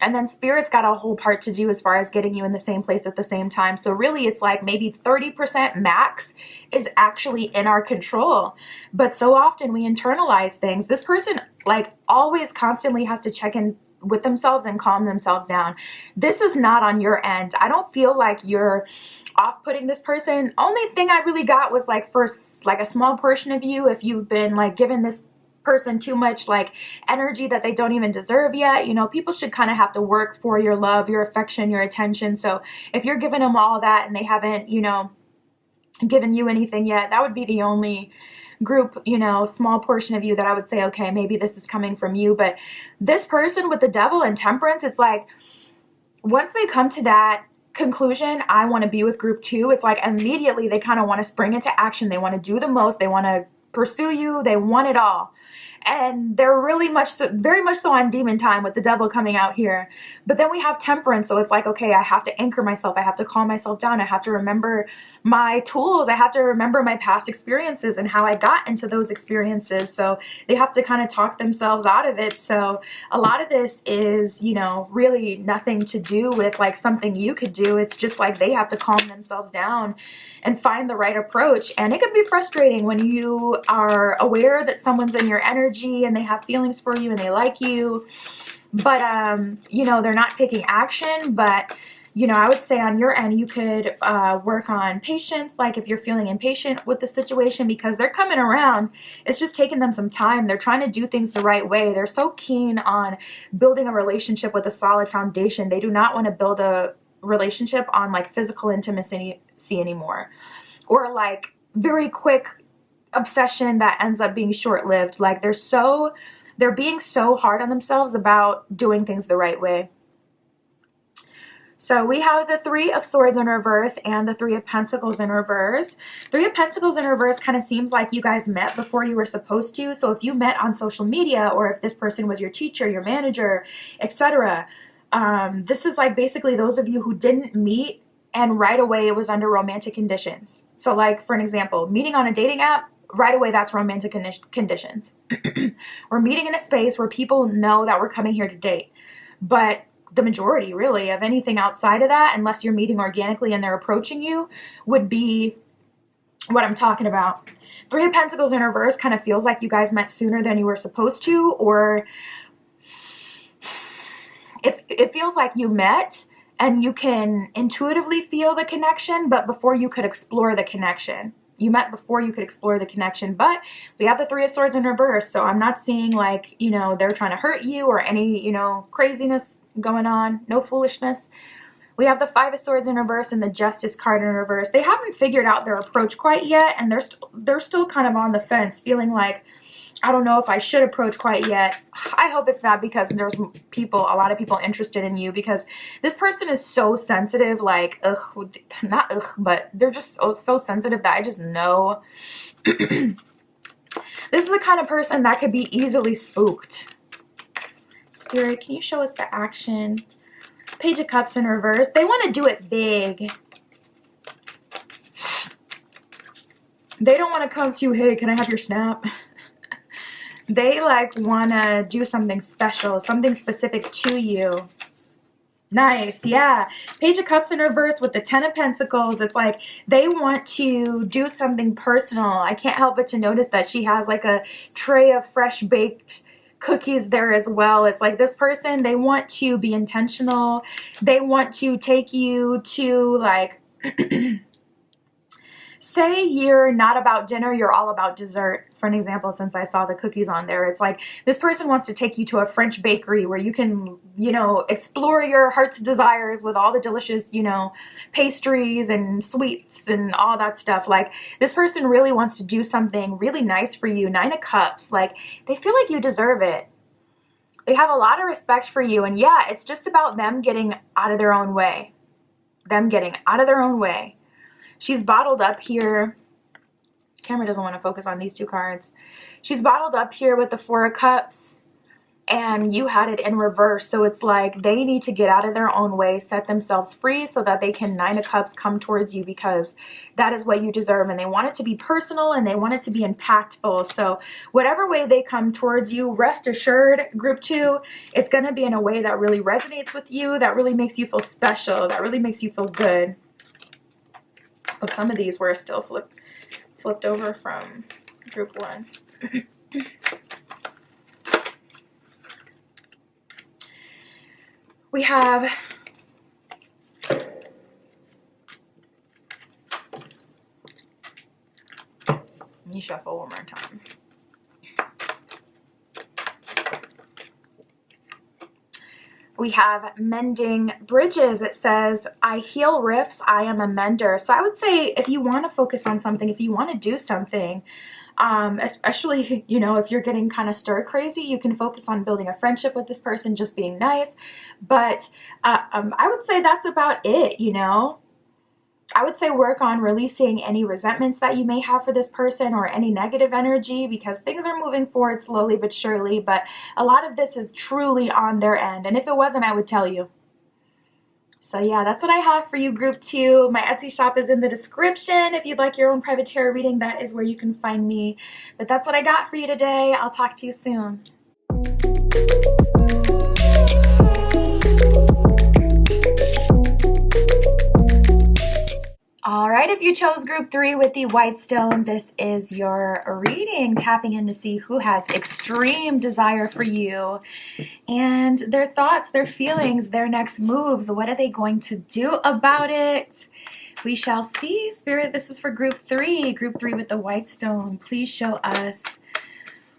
And then Spirit's got a whole part to do as far as getting you in the same place at the same time. So really it's like maybe 30% max is actually in our control. But so often we internalize things. This person like always constantly has to check in with themselves and calm themselves down. This is not on your end. I don't feel like you're off-putting this person. Only thing I really got was like first, like a small portion of you, if you've been like given this person too much like energy that they don't even deserve yet. You know, people should kind of have to work for your love, your affection, your attention. So if you're giving them all that and they haven't, you know, given you anything yet, that would be the only group, you know, small portion of you that I would say, okay, maybe this is coming from you. But this person with the devil and temperance, it's like once they come to that conclusion, I want to be with group 2, it's like immediately they kind of want to spring into action. They want to do the most. They want to pursue you. They want it all. And they're really much so, very much so on demon time with the devil coming out here. But then we have temperance. So it's like, okay, I have to anchor myself. I have to calm myself down. I have to remember my tools. I have to remember my past experiences and how I got into those experiences. So they have to kind of talk themselves out of it. So a lot of this is, you know, really nothing to do with like something you could do. It's just like they have to calm themselves down and find the right approach. And it can be frustrating when you are aware that someone's in your energy and they have feelings for you and they like you, but you know, they're not taking action. But you know, I would say on your end, you could work on patience. Like if you're feeling impatient with the situation, because they're coming around, it's just taking them some time. They're trying to do things the right way. They're so keen on building a relationship with a solid foundation. They do not want to build a relationship on like physical intimacy anymore, or like very quick obsession that ends up being short-lived. Like they're being so hard on themselves about doing things the right way. So we have the 3 of Swords in reverse and the 3 of Pentacles in reverse. 3 of Pentacles in reverse kind of seems like you guys met before you were supposed to. So if you met on social media, or if this person was your teacher, your manager, etc., this is like basically those of you who didn't meet and right away it was under romantic conditions. So like, for an example, meeting on a dating app, right away that's romantic conditions. We're meeting in a space where people know that we're coming here to date. But the majority really of anything outside of that, unless you're meeting organically and they're approaching you, would be what I'm talking about. Three of Pentacles in reverse kind of feels like you guys met sooner than you were supposed to, or it feels like you met and you can intuitively feel the connection, but before you could explore the connection. You met before you could explore the connection, but we have the Three of Swords in reverse, so I'm not seeing like, you know, they're trying to hurt you or any, you know, craziness going on, no foolishness. We have the Five of Swords in reverse and the Justice card in reverse. They haven't figured out their approach quite yet, and they're still kind of on the fence, feeling like, I don't know if I should approach quite yet. I hope it's not, because there's a lot of people interested in you, because this person is so sensitive, like, not but they're just so sensitive that I just know. This is the kind of person that could be easily spooked. Spirit, can you show us the action? Page of Cups in reverse. They want to do it big. They don't want to come to you, hey, can I have your snap? They like want to do something special, something specific to you. Nice, yeah. Page of Cups in reverse with the Ten of Pentacles. It's like they want to do something personal. I can't help but to notice that she has like a tray of fresh baked cookies there as well. It's like this person, they want to be intentional. They want to take you to like, say you're not about dinner, you're all about dessert. For an example, since I saw the cookies on there, it's like this person wants to take you to a French bakery where you can, you know, explore your heart's desires with all the delicious, you know, pastries and sweets and all that stuff. Like this person really wants to do something really nice for you. Nine of Cups, like they feel like you deserve it. They have a lot of respect for you. And yeah, it's just about them getting out of their own way. Them getting out of their own way. She's bottled up here. Camera doesn't want to focus on these two cards. She's bottled up here with the Four of Cups, and you had it in reverse. So it's like they need to get out of their own way, set themselves free so that they can, Nine of Cups, come towards you, because that is what you deserve. And they want it to be personal and they want it to be impactful. So whatever way they come towards you, rest assured, group 2, it's going to be in a way that really resonates with you, that really makes you feel special, that really makes you feel good. Oh, some of these were still flipped over from group 1. We have you shuffle one more time. We have mending bridges. It says, I heal rifts, I am a mender. So I would say if you want to focus on something, if you want to do something, especially, you know, if you're getting kind of stir crazy, you can focus on building a friendship with this person, just being nice. But I would say that's about it, you know. I would say work on releasing any resentments that you may have for this person or any negative energy, because things are moving forward slowly but surely, but a lot of this is truly on their end. And if it wasn't, I would tell you. So yeah, that's what I have for you, group 2. My Etsy shop is in the description. If you'd like your own private tarot reading, that is where you can find me. But that's what I got for you today. I'll talk to you soon. All right, if you chose group 3 with the white stone, this is your reading, tapping in to see who has extreme desire for you and their thoughts, their feelings, their next moves. What are they going to do about it? We shall see. Spirit, this is for group 3. Group 3 with the white stone. Please show us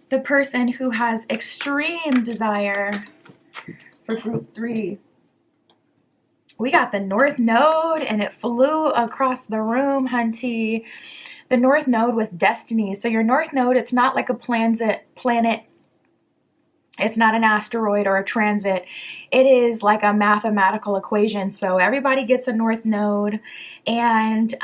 the person who has extreme desire for group 3. We got the North Node, and it flew across the room, hunty. The North Node with destiny. So your North Node, it's not like a planet. It's not an asteroid or a transit. It is like a mathematical equation. So everybody gets a North Node. And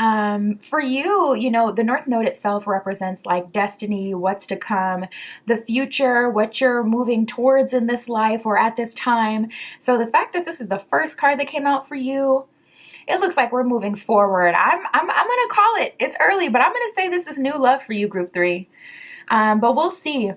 for you, you know, the North Node itself represents like destiny, what's to come, the future, what you're moving towards in this life or at this time. So the fact that this is the first card that came out for you, it looks like we're moving forward. I'm going to call it. It's early, but I'm going to say this is new love for you, group 3. But we'll see.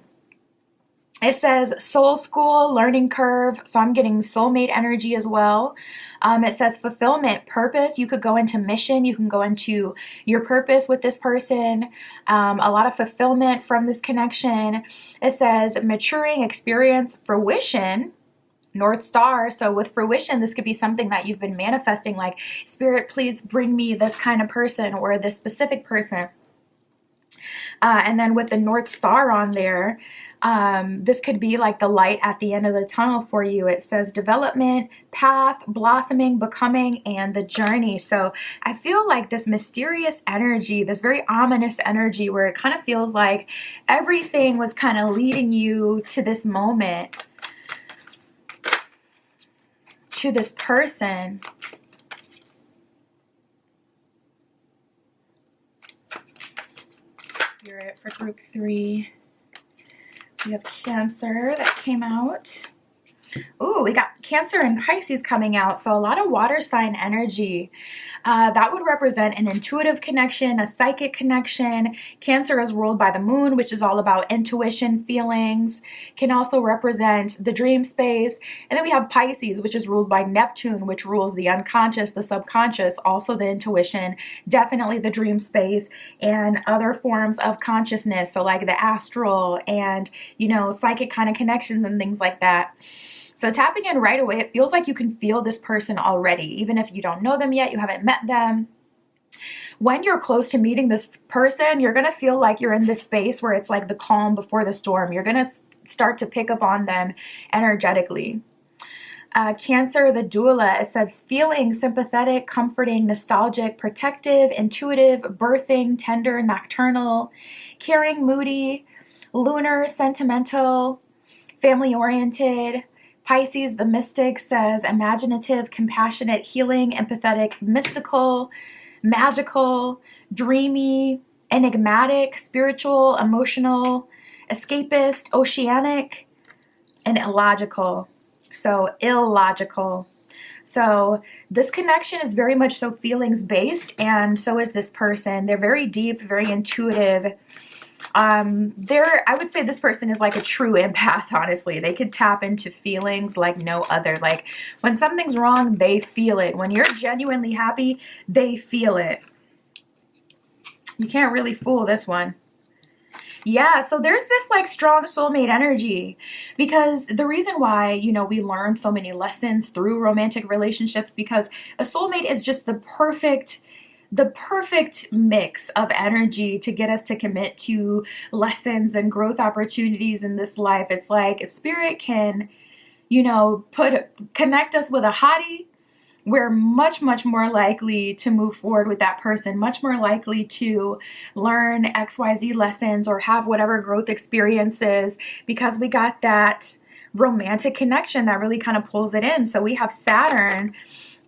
It says soul school, learning curve. So I'm getting soulmate energy as well. It says fulfillment, purpose. You could go into mission. You can go into your purpose with this person. A lot of fulfillment from this connection. It says maturing, experience, fruition. North Star. So with fruition, this could be something that you've been manifesting, like, Spirit, please bring me this kind of person or this specific person. And then with the North Star on there, this could be like the light at the end of the tunnel for you. It says development, path, blossoming, becoming, and the journey. So I feel like this mysterious energy, this very ominous energy where it kind of feels like everything was kind of leading you to this moment, to this person. Spirit for group 3. We have Cancer that came out. Ooh, we got Cancer and Pisces coming out. So a lot of water sign energy. That would represent an intuitive connection, a psychic connection. Cancer is ruled by the moon, which is all about intuition, feelings. Can also represent the dream space. And then we have Pisces, which is ruled by Neptune, which rules the unconscious, the subconscious, also the intuition, definitely the dream space, and other forms of consciousness. So like the astral and, you know, psychic kind of connections and things like that. So tapping in right away, it feels like you can feel this person already, even if you don't know them yet, you haven't met them. When you're close to meeting this person, you're going to feel like you're in this space where it's like the calm before the storm. You're going to start to pick up on them energetically. Cancer, the doula, it says feeling sympathetic, comforting, nostalgic, protective, intuitive, birthing, tender, nocturnal, caring, moody, lunar, sentimental, family-oriented. Pisces, the mystic, says imaginative, compassionate, healing, empathetic, mystical, magical, dreamy, enigmatic, spiritual, emotional, escapist, oceanic, and illogical. So illogical. So this connection is very much so feelings based, and so is this person. They're very deep, very intuitive. I would say this person is like a true empath, honestly. They could tap into feelings like no other. Like when something's wrong, they feel it. When you're genuinely happy, they feel it. You can't really fool this one. Yeah, so there's this like strong soulmate energy, because the reason why, you know, we learn so many lessons through romantic relationships, because a soulmate is just the perfect mix of energy to get us to commit to lessons and growth opportunities in this life. It's like if Spirit can, you know, connect us with a hottie, we're much more likely to move forward with that person, much more likely to learn XYZ lessons or have whatever growth experiences, because we got that romantic connection that really kind of pulls it in. So we have Saturn.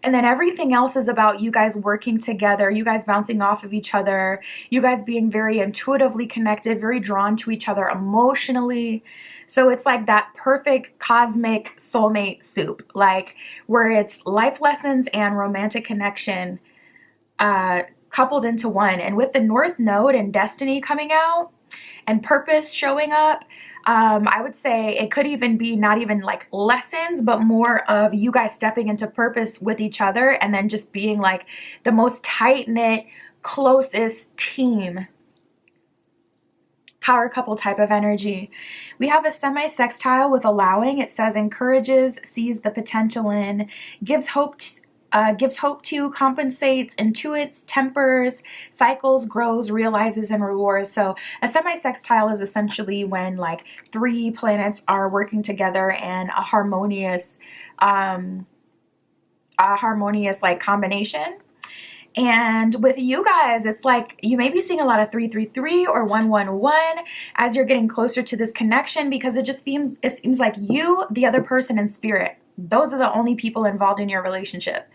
And then everything else is about you guys working together, you guys bouncing off of each other, you guys being very intuitively connected, very drawn to each other emotionally. So it's like that perfect cosmic soulmate soup, like where it's life lessons and romantic connection coupled into one. And with the North Node and Destiny coming out and purpose showing up, I would say it could even be not even like lessons, but more of you guys stepping into purpose with each other and then just being like the most tight-knit, closest team. Power couple type of energy. We have a semi-sextile with allowing. It says encourages, sees the potential in, gives hope to, compensates, intuits, tempers, cycles, grows, realizes, and rewards. So a semi-sextile is essentially when like 3 planets are working together and a harmonious like combination. And with you guys, it's like you may be seeing a lot of 333 or 111 as you're getting closer to this connection, because it seems like you, the other person, and Spirit, those are the only people involved in your relationship.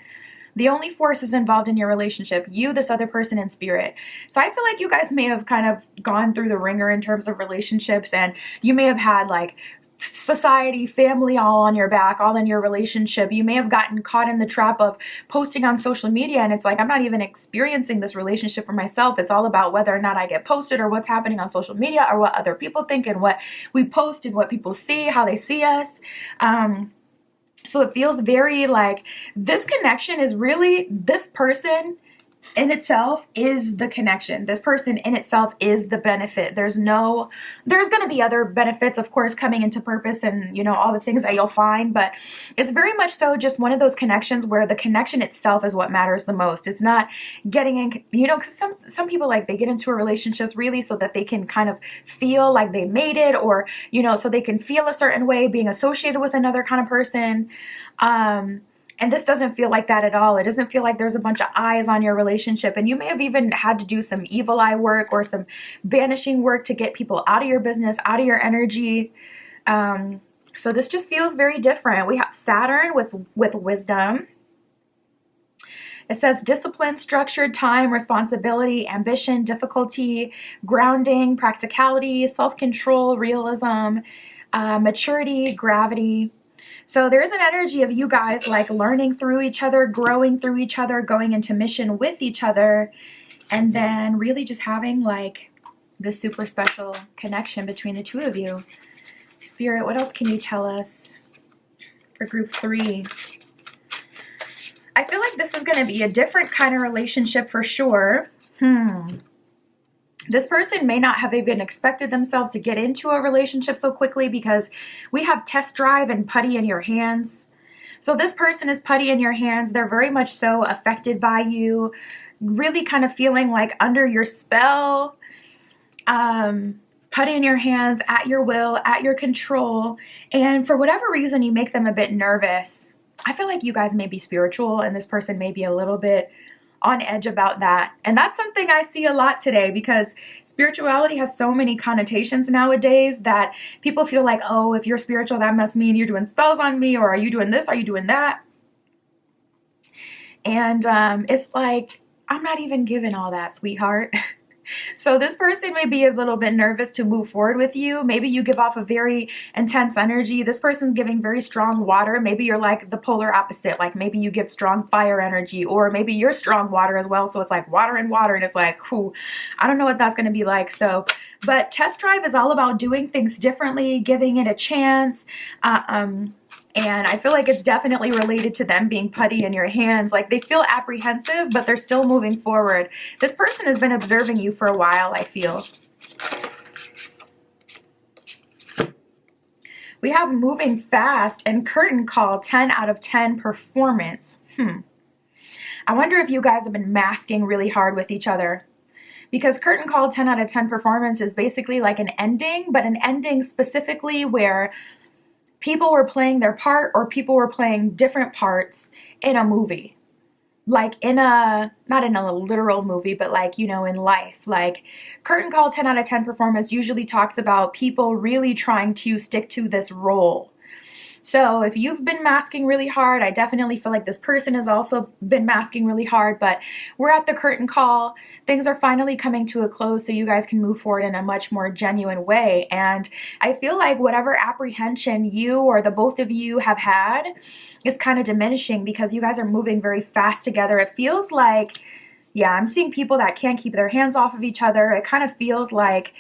The only forces involved in your relationship, you, this other person, and Spirit. So I feel like you guys may have kind of gone through the ringer in terms of relationships, and you may have had like society, family all on your back, all in your relationship. You may have gotten caught in the trap of posting on social media, and it's like, I'm not even experiencing this relationship for myself. It's all about whether or not I get posted, or what's happening on social media, or what other people think, and what we post, and what people see, how they see us. So it feels very like this connection is really, this person in itself is the connection. This person in itself is the benefit. There's going to be other benefits, of course, coming into purpose, and, you know, all the things that you'll find, but it's very much so just one of those connections where the connection itself is what matters the most. It's not getting in, you know, because some people, like, they get into a relationships really so that they can kind of feel like they made it, or, you know, so they can feel a certain way being associated with another kind of person. And this doesn't feel like that at all. It doesn't feel like there's a bunch of eyes on your relationship. And you may have even had to do some evil eye work or some banishing work to get people out of your business, out of your energy. So this just feels very different. We have Saturn with wisdom. It says discipline, structured time, responsibility, ambition, difficulty, grounding, practicality, self-control, realism, maturity, gravity. So there's an energy of you guys like learning through each other, growing through each other, going into mission with each other, and then really just having like this super special connection between the two of you. Spirit, what else can you tell us for group 3? I feel like this is going to be a different kind of relationship for sure. This person may not have even expected themselves to get into a relationship so quickly, because we have test drive and putty in your hands. So this person is putty in your hands. They're very much so affected by you, really kind of feeling like under your spell. Putty in your hands, at your will, at your control. And for whatever reason, you make them a bit nervous. I feel like you guys may be spiritual, and this person may be a little bit on edge about that. And that's something I see a lot today, because spirituality has so many connotations nowadays that people feel like, oh, if you're spiritual, that must mean you're doing spells on me, or are you doing this, are you doing that? And it's like, I'm not even giving all that, sweetheart. So this person may be a little bit nervous to move forward with you. Maybe you give off a very intense energy. This person's giving very strong water. Maybe you're like the polar opposite. Like maybe you give strong fire energy, or maybe you're strong water as well. So it's like water and water, and it's like, whew, I don't know what that's going to be like. So, but test drive is all about doing things differently, giving it a chance. And I feel like it's definitely related to them being putty in your hands. Like they feel apprehensive, but they're still moving forward. This person has been observing you for a while, I feel. We have moving fast and curtain call, 10 out of 10 performance. I wonder if you guys have been masking really hard with each other. Because curtain call, 10 out of 10 performance is basically like an ending, but an ending specifically where people were playing their part, or people were playing different parts in a movie. Like in a, not in a literal movie, but like, you know, in life. Like curtain call 10 out of 10 performance usually talks about people really trying to stick to this role. So if you've been masking really hard, I definitely feel like this person has also been masking really hard, but we're at the curtain call. Things are finally coming to a close so you guys can move forward in a much more genuine way. And I feel like whatever apprehension you or the both of you have had is kind of diminishing, because you guys are moving very fast together. It feels like, yeah, I'm seeing people that can't keep their hands off of each other. It kind of feels like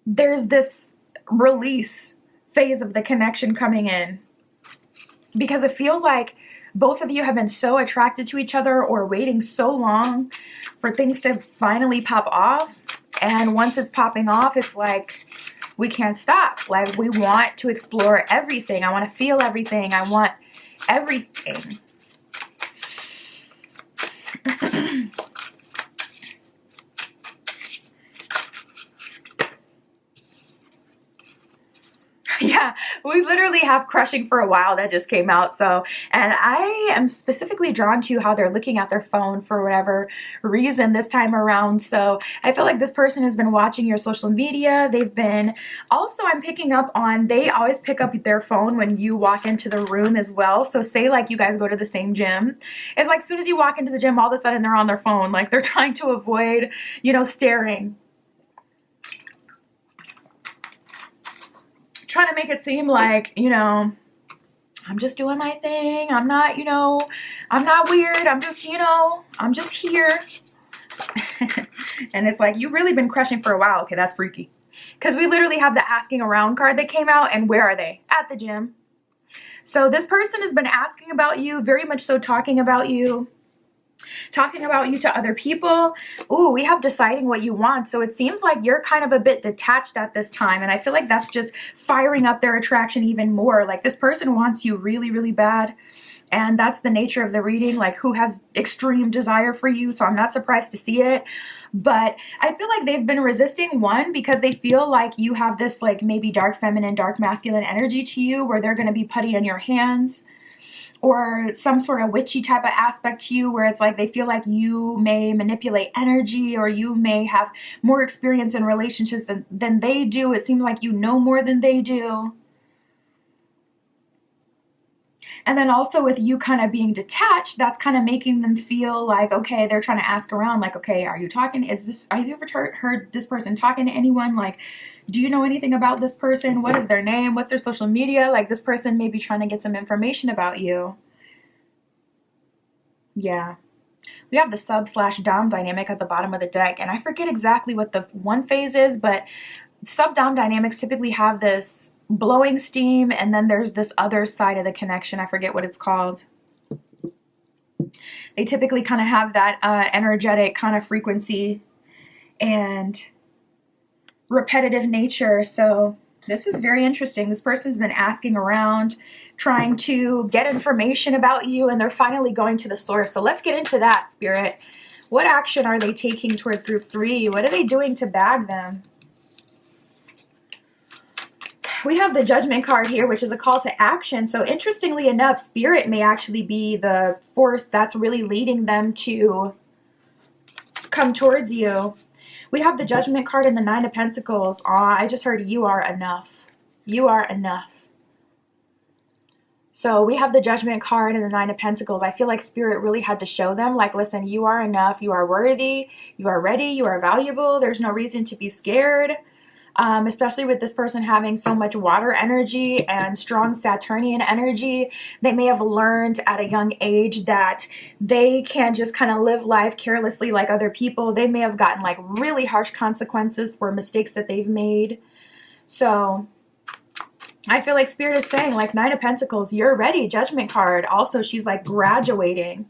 there's this release phase of the connection coming in, because it feels like both of you have been so attracted to each other, or waiting so long for things to finally pop off. And once it's popping off, it's like we can't stop. Like we want to explore everything. I want to feel everything. I want everything. Yeah, we literally have crushing for a while that just came out. So, and I am specifically drawn to how they're looking at their phone for whatever reason this time around. So I feel like this person has been watching your social media. They've been, also I'm picking up on, they always pick up their phone when you walk into the room as well. So say like you guys go to the same gym. It's like as soon as you walk into the gym, all of a sudden they're on their phone. Like they're trying to avoid, you know, staring trying to make it seem like, you know, I'm just doing my thing. I'm not, you know, I'm not weird. I'm just, you know, I'm just here. And it's like, you've really been crushing for a while. Okay, that's freaky. Because we literally have the asking around card that came out. And where are they? At the gym. So this person has been asking about you, very much so talking about you to other people. Ooh, we have deciding what you want. So it seems like you're kind of a bit detached at this time. And I feel like that's just firing up their attraction even more. Like this person wants you really, really bad. And that's the nature of the reading, like who has extreme desire for you. So I'm not surprised to see it. But I feel like they've been resisting, one, because they feel like you have this like maybe dark feminine, dark masculine energy to you where they're going to be putty in your hands, or some sort of witchy type of aspect to you where it's like they feel like you may manipulate energy, or you may have more experience in relationships than they do. It seems like you know more than they do. And then also with you kind of being detached, that's kind of making them feel like, okay, they're trying to ask around, like, okay, are you talking? Have you ever heard this person talking to anyone? Like, do you know anything about this person? What is their name? What's their social media? Like this person may be trying to get some information about you. Yeah. We have the sub/dom dynamic at the bottom of the deck. And I forget exactly what the one phase is, but sub-dom dynamics typically have this blowing steam, and then there's this other side of the connection. I forget what it's called. They typically kind of have that energetic kind of frequency and repetitive nature. So this is very interesting. This person's been asking around, trying to get information about you, and they're finally going to the source. So let's get into that, Spirit. What action are they taking towards group 3? What are they doing to bag them? We have the Judgment card here, which is a call to action. So interestingly enough, Spirit may actually be the force that's really leading them to come towards you. We have the Judgment card and the 9 of Pentacles. Aw, I just heard you are enough. You are enough. So we have the Judgment card and the 9 of Pentacles. I feel like Spirit really had to show them, like, listen, you are enough. You are worthy. You are ready. You are valuable. There's no reason to be scared. Especially with this person having so much water energy and strong Saturnian energy. They may have learned at a young age that they can't just kind of live life carelessly like other people. They may have gotten like really harsh consequences for mistakes that they've made. So I feel like Spirit is saying, like, 9 of Pentacles, you're ready. Judgment card. Also, she's like graduating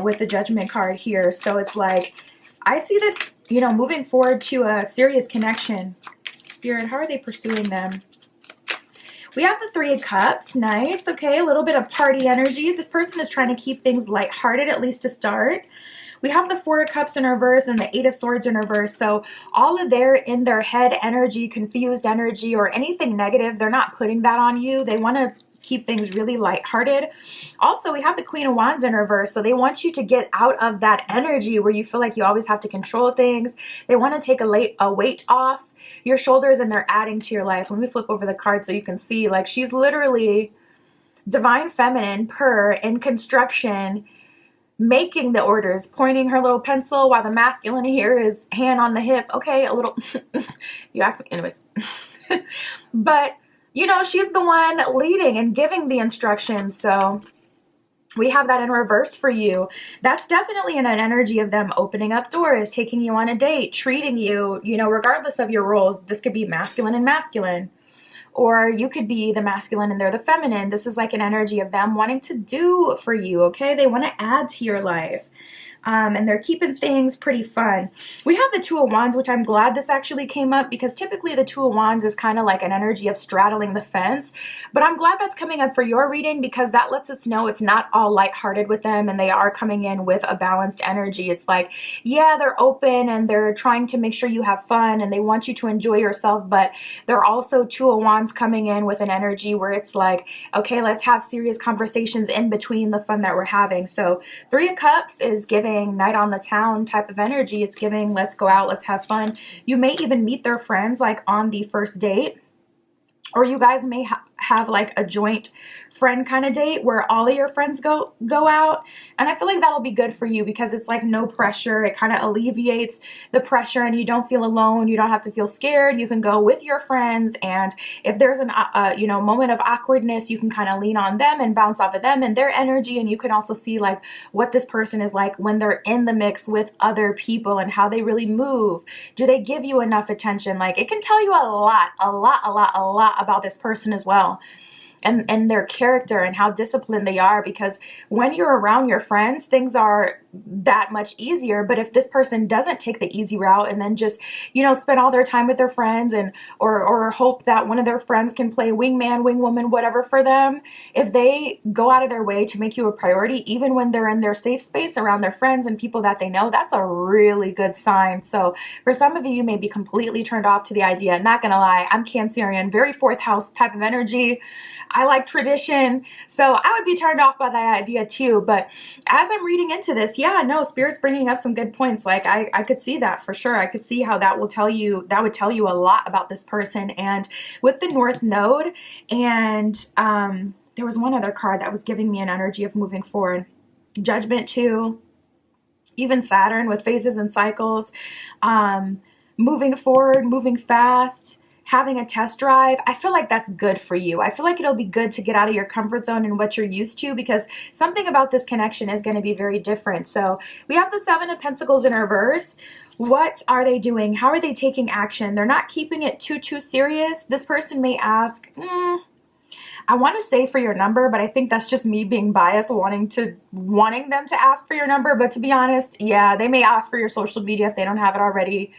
with the Judgment card here. So it's like, I see this, you know, moving forward to a serious connection. Spirit, how are they pursuing them? We have the 3 of Cups. Nice. Okay, a little bit of party energy. This person is trying to keep things lighthearted, at least to start. We have the 4 of Cups in reverse and the 8 of Swords in reverse. So all of their in their head energy, confused energy, or anything negative, they're not putting that on you. They want to keep things really lighthearted. Also, we have the Queen of Wands in reverse. So they want you to get out of that energy where you feel like you always have to control things. They want to take a weight off your shoulders, and they're adding to your life. Let me flip over the card so you can see, like, she's literally divine feminine, in construction, making the orders, pointing her little pencil while the masculine here is hand on the hip. Okay, a little, you act, anyways. But you know, she's the one leading and giving the instructions. So we have that in reverse for you. That's definitely in an energy of them opening up doors, taking you on a date, treating you, you know, regardless of your roles. This could be masculine and masculine, or you could be the masculine and they're the feminine. This is like an energy of them wanting to do for you, okay? They want to add to your life. And they're keeping things pretty fun. We have the 2 of Wands, which I'm glad this actually came up, because typically the 2 of Wands is kind of like an energy of straddling the fence. But I'm glad that's coming up for your reading, because that lets us know it's not all lighthearted with them, and they are coming in with a balanced energy. It's like, yeah, they're open and they're trying to make sure you have fun and they want you to enjoy yourself, but they're also 2 of Wands coming in with an energy where it's like, okay, let's have serious conversations in between the fun that we're having. So 3 of Cups is giving night on the town type of energy. It's giving, let's go out, let's have fun. You may even meet their friends like on the first date, or you guys may have like a joint friend kind of date where all of your friends go out. And I feel like that'll be good for you because it's like no pressure. It kind of alleviates the pressure and you don't feel alone. You don't have to feel scared. You can go with your friends, and if there's an you know, moment of awkwardness, you can kind of lean on them and bounce off of them and their energy. And you can also see like what this person is like when they're in the mix with other people and how they really move. Do they give you enough attention? Like, it can tell you a lot about this person as well, and their character and how disciplined they are, because when you're around your friends, things are that much easier. But if this person doesn't take the easy route and then just, you know, spend all their time with their friends and or hope that one of their friends can play wingman, wingwoman, whatever for them, if they go out of their way to make you a priority, even when they're in their safe space around their friends and people that they know, that's a really good sign. So for some of you, you may be completely turned off to the idea. Not gonna lie, I'm Cancerian, very fourth house type of energy. I like tradition, so I would be turned off by that idea too. But as I'm reading into this, yeah, no, Spirit's bringing up some good points. Like I could see that for sure. I could see how that would tell you a lot about this person. And with the North Node, and there was one other card that was giving me an energy of moving forward. Judgment too. Even Saturn with phases and cycles. Moving forward, moving fast. Having a test drive, I feel like that's good for you. I feel like it'll be good to get out of your comfort zone and what you're used to, because something about this connection is going to be very different. So we have the Seven of Pentacles in reverse. What are they doing? How are they taking action? They're not keeping it too serious. This person may ask, I want to say for your number, but I think that's just me being biased, wanting them to ask for your number. But to be honest, yeah, they may ask for your social media if they don't have it already.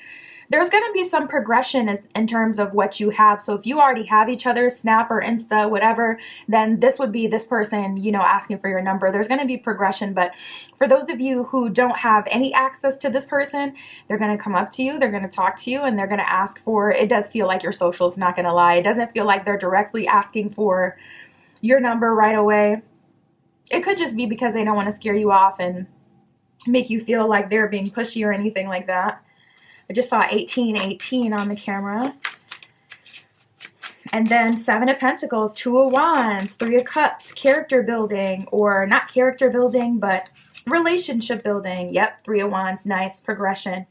There's going to be some progression in terms of what you have. So if you already have each other's Snap or Insta, whatever, then this would be this person, you know, asking for your number. There's going to be progression. But for those of you who don't have any access to this person, they're going to come up to you, they're going to talk to you, and they're going to ask for, it does feel like your socials, not going to lie. It doesn't feel like they're directly asking for your number right away. It could just be because they don't want to scare you off and make you feel like they're being pushy or anything like that. I just saw 1818 on the camera. And then Seven of Pentacles, Two of Wands, Three of Cups, character building, or not character building, but relationship building. Yep, Three of Wands, nice progression.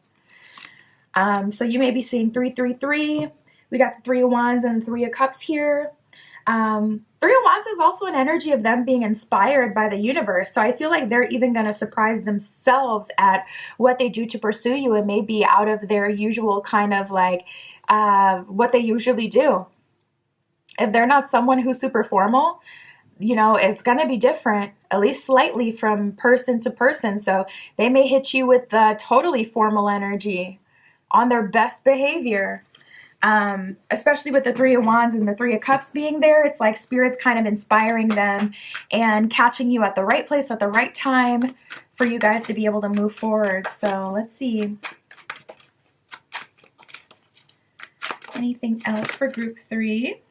So you may be seeing 333. We got the Three of Wands and the Three of Cups here. Three of Wands is also an energy of them being inspired by the universe. So I feel like they're even going to surprise themselves at what they do to pursue you. It may be out of their usual kind of like what they usually do. If they're not someone who's super formal, you know, it's going to be different, at least slightly from person to person. So they may hit you with the totally formal energy on their best behavior. Especially with the Three of Wands and the Three of Cups being there, it's like Spirit's kind of inspiring them and catching you at the right place at the right time for you guys to be able to move forward. So let's see. Anything else for group 3?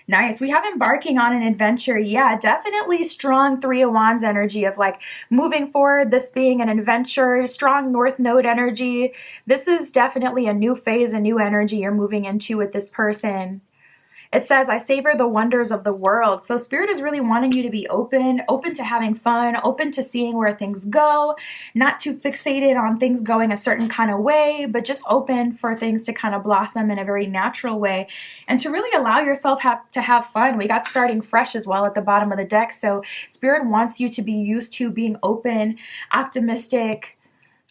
Nice. We have embarking on an adventure. Yeah, definitely strong Three of Wands energy of like moving forward, this being an adventure, strong North Node energy. This is definitely a new phase, a new energy you're moving into with this person. It says, I savor the wonders of the world. So Spirit is really wanting you to be open to having fun, open to seeing where things go, not too fixated on things going a certain kind of way, but just open for things to kind of blossom in a very natural way and to really allow yourself to have fun. We got starting fresh as well at the bottom of the deck. So Spirit wants you to be used to being open, optimistic,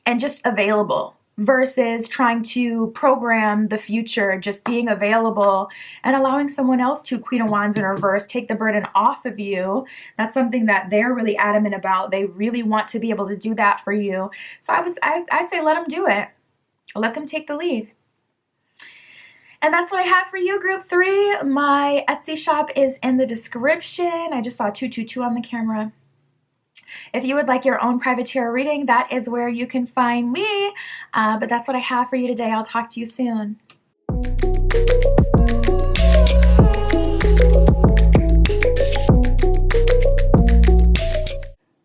and just available, versus trying to program the future, just being available and allowing someone else to, Queen of Wands in reverse, take the burden off of you. That's something that they're really adamant about. They really want to be able to do that for you. So I say let them do it. Let them take the lead. And that's what I have for you, group 3. My Etsy shop is in the description. I just saw 222 on the camera. If you would like your own private tarot reading, that is where you can find me. But that's what I have for you today. I'll talk to you soon.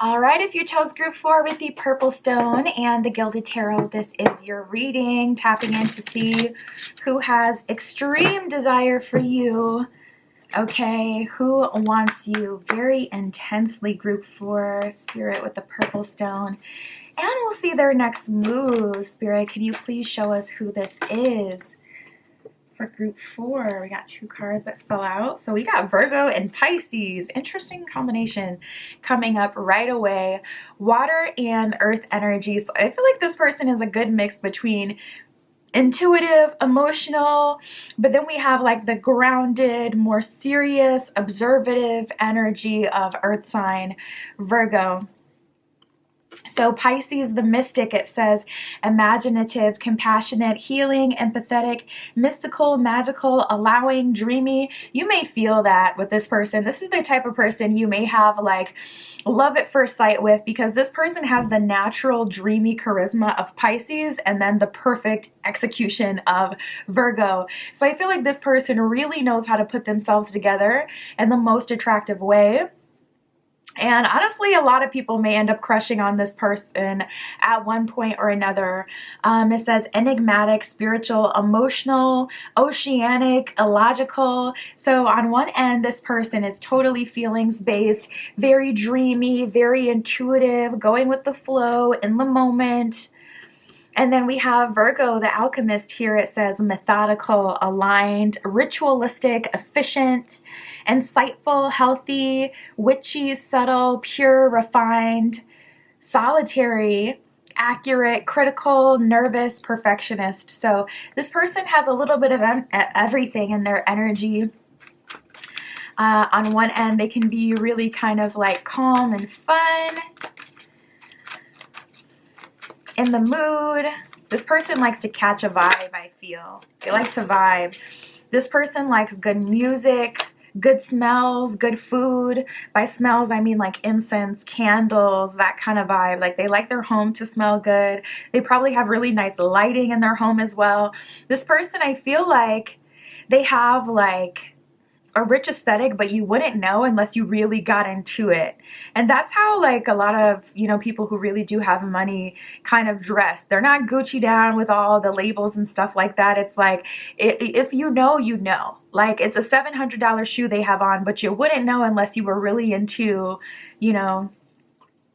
All right, if you chose group 4 with the Purple Stone and the Gilded Tarot, this is your reading, tapping in to see who has extreme desire for you Okay, who wants you very intensely? Group 4, Spirit with the purple stone. And we'll see their next move. Spirit, can you please show us who this is? For group 4, we got 2 cards that fell out. So we got Virgo and Pisces. Interesting combination coming up right away. Water and earth energy. So I feel like this person is a good mix between intuitive, emotional, but then we have like the grounded, more serious, observative energy of earth sign Virgo. So Pisces, the mystic, it says imaginative, compassionate, healing, empathetic, mystical, magical, allowing, dreamy. You may feel that with this person. This is the type of person you may have like love at first sight with, because this person has the natural dreamy charisma of Pisces and then the perfect execution of Virgo. So I feel like this person really knows how to put themselves together in the most attractive way. And honestly, a lot of people may end up crushing on this person at one point or another. It says enigmatic, spiritual, emotional, oceanic, illogical. So on one end, this person is totally feelings-based, very dreamy, very intuitive, going with the flow, in the moment. And then we have Virgo, the alchemist here. It says methodical, aligned, ritualistic, efficient, insightful, healthy, witchy, subtle, pure, refined, solitary, accurate, critical, nervous, perfectionist. So this person has a little bit of everything in their energy. On one end, they can be really kind of like calm and fun, in the mood. This person likes to catch a vibe, I feel. They like to vibe. This person likes good music, good smells, good food. By smells, I mean like incense, candles, that kind of vibe. Like they like their home to smell good. They probably have really nice lighting in their home as well. This person, I feel like they have like a rich aesthetic, but you wouldn't know unless you really got into it. And that's how like a lot of, you know, people who really do have money kind of dress. They're not Gucci down with all the labels and stuff like that. It's like, if you know, you know. Like it's a $700 shoe they have on, but you wouldn't know unless you were really into, you know,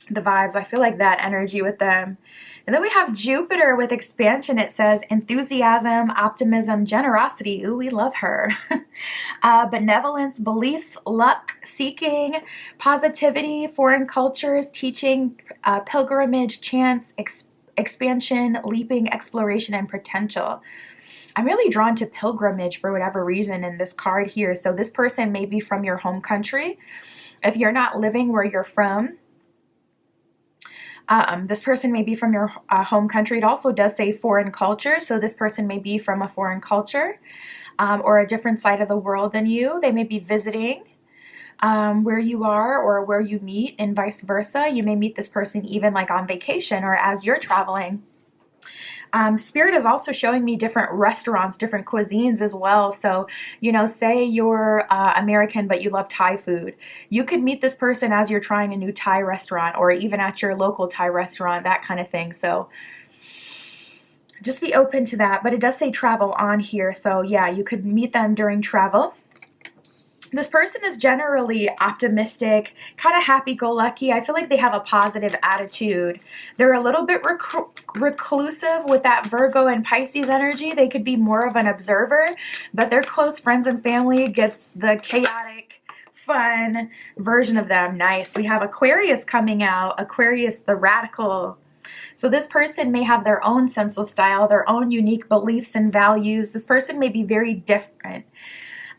the vibes. I feel like that energy with them. And then we have Jupiter with expansion. It says enthusiasm, optimism, generosity. Ooh, we love her. Benevolence, beliefs, luck, seeking, positivity, foreign cultures, teaching, pilgrimage, chance, expansion, leaping, exploration, and potential. I'm really drawn to pilgrimage for whatever reason in this card here. So this person may be from your home country. If you're not living where you're from, this person may be from your home country. It also does say foreign culture. So this person may be from a foreign culture or a different side of the world than you. They may be visiting where you are or where you meet, and vice versa. You may meet this person even like on vacation or as you're traveling. Spirit is also showing me different restaurants, different cuisines as well. So, you know, say you're American, but you love Thai food. You could meet this person as you're trying a new Thai restaurant or even at your local Thai restaurant, that kind of thing. So just be open to that. But it does say travel on here. So yeah, you could meet them during travel. This person is generally optimistic, kind of happy-go-lucky. I feel like they have a positive attitude. They're a little bit reclusive with that Virgo and Pisces energy. They could be more of an observer, but their close friends and family gets the chaotic, fun version of them. Nice. We have Aquarius coming out. Aquarius, the radical. So this person may have their own sense of style, their own unique beliefs and values. This person may be very different.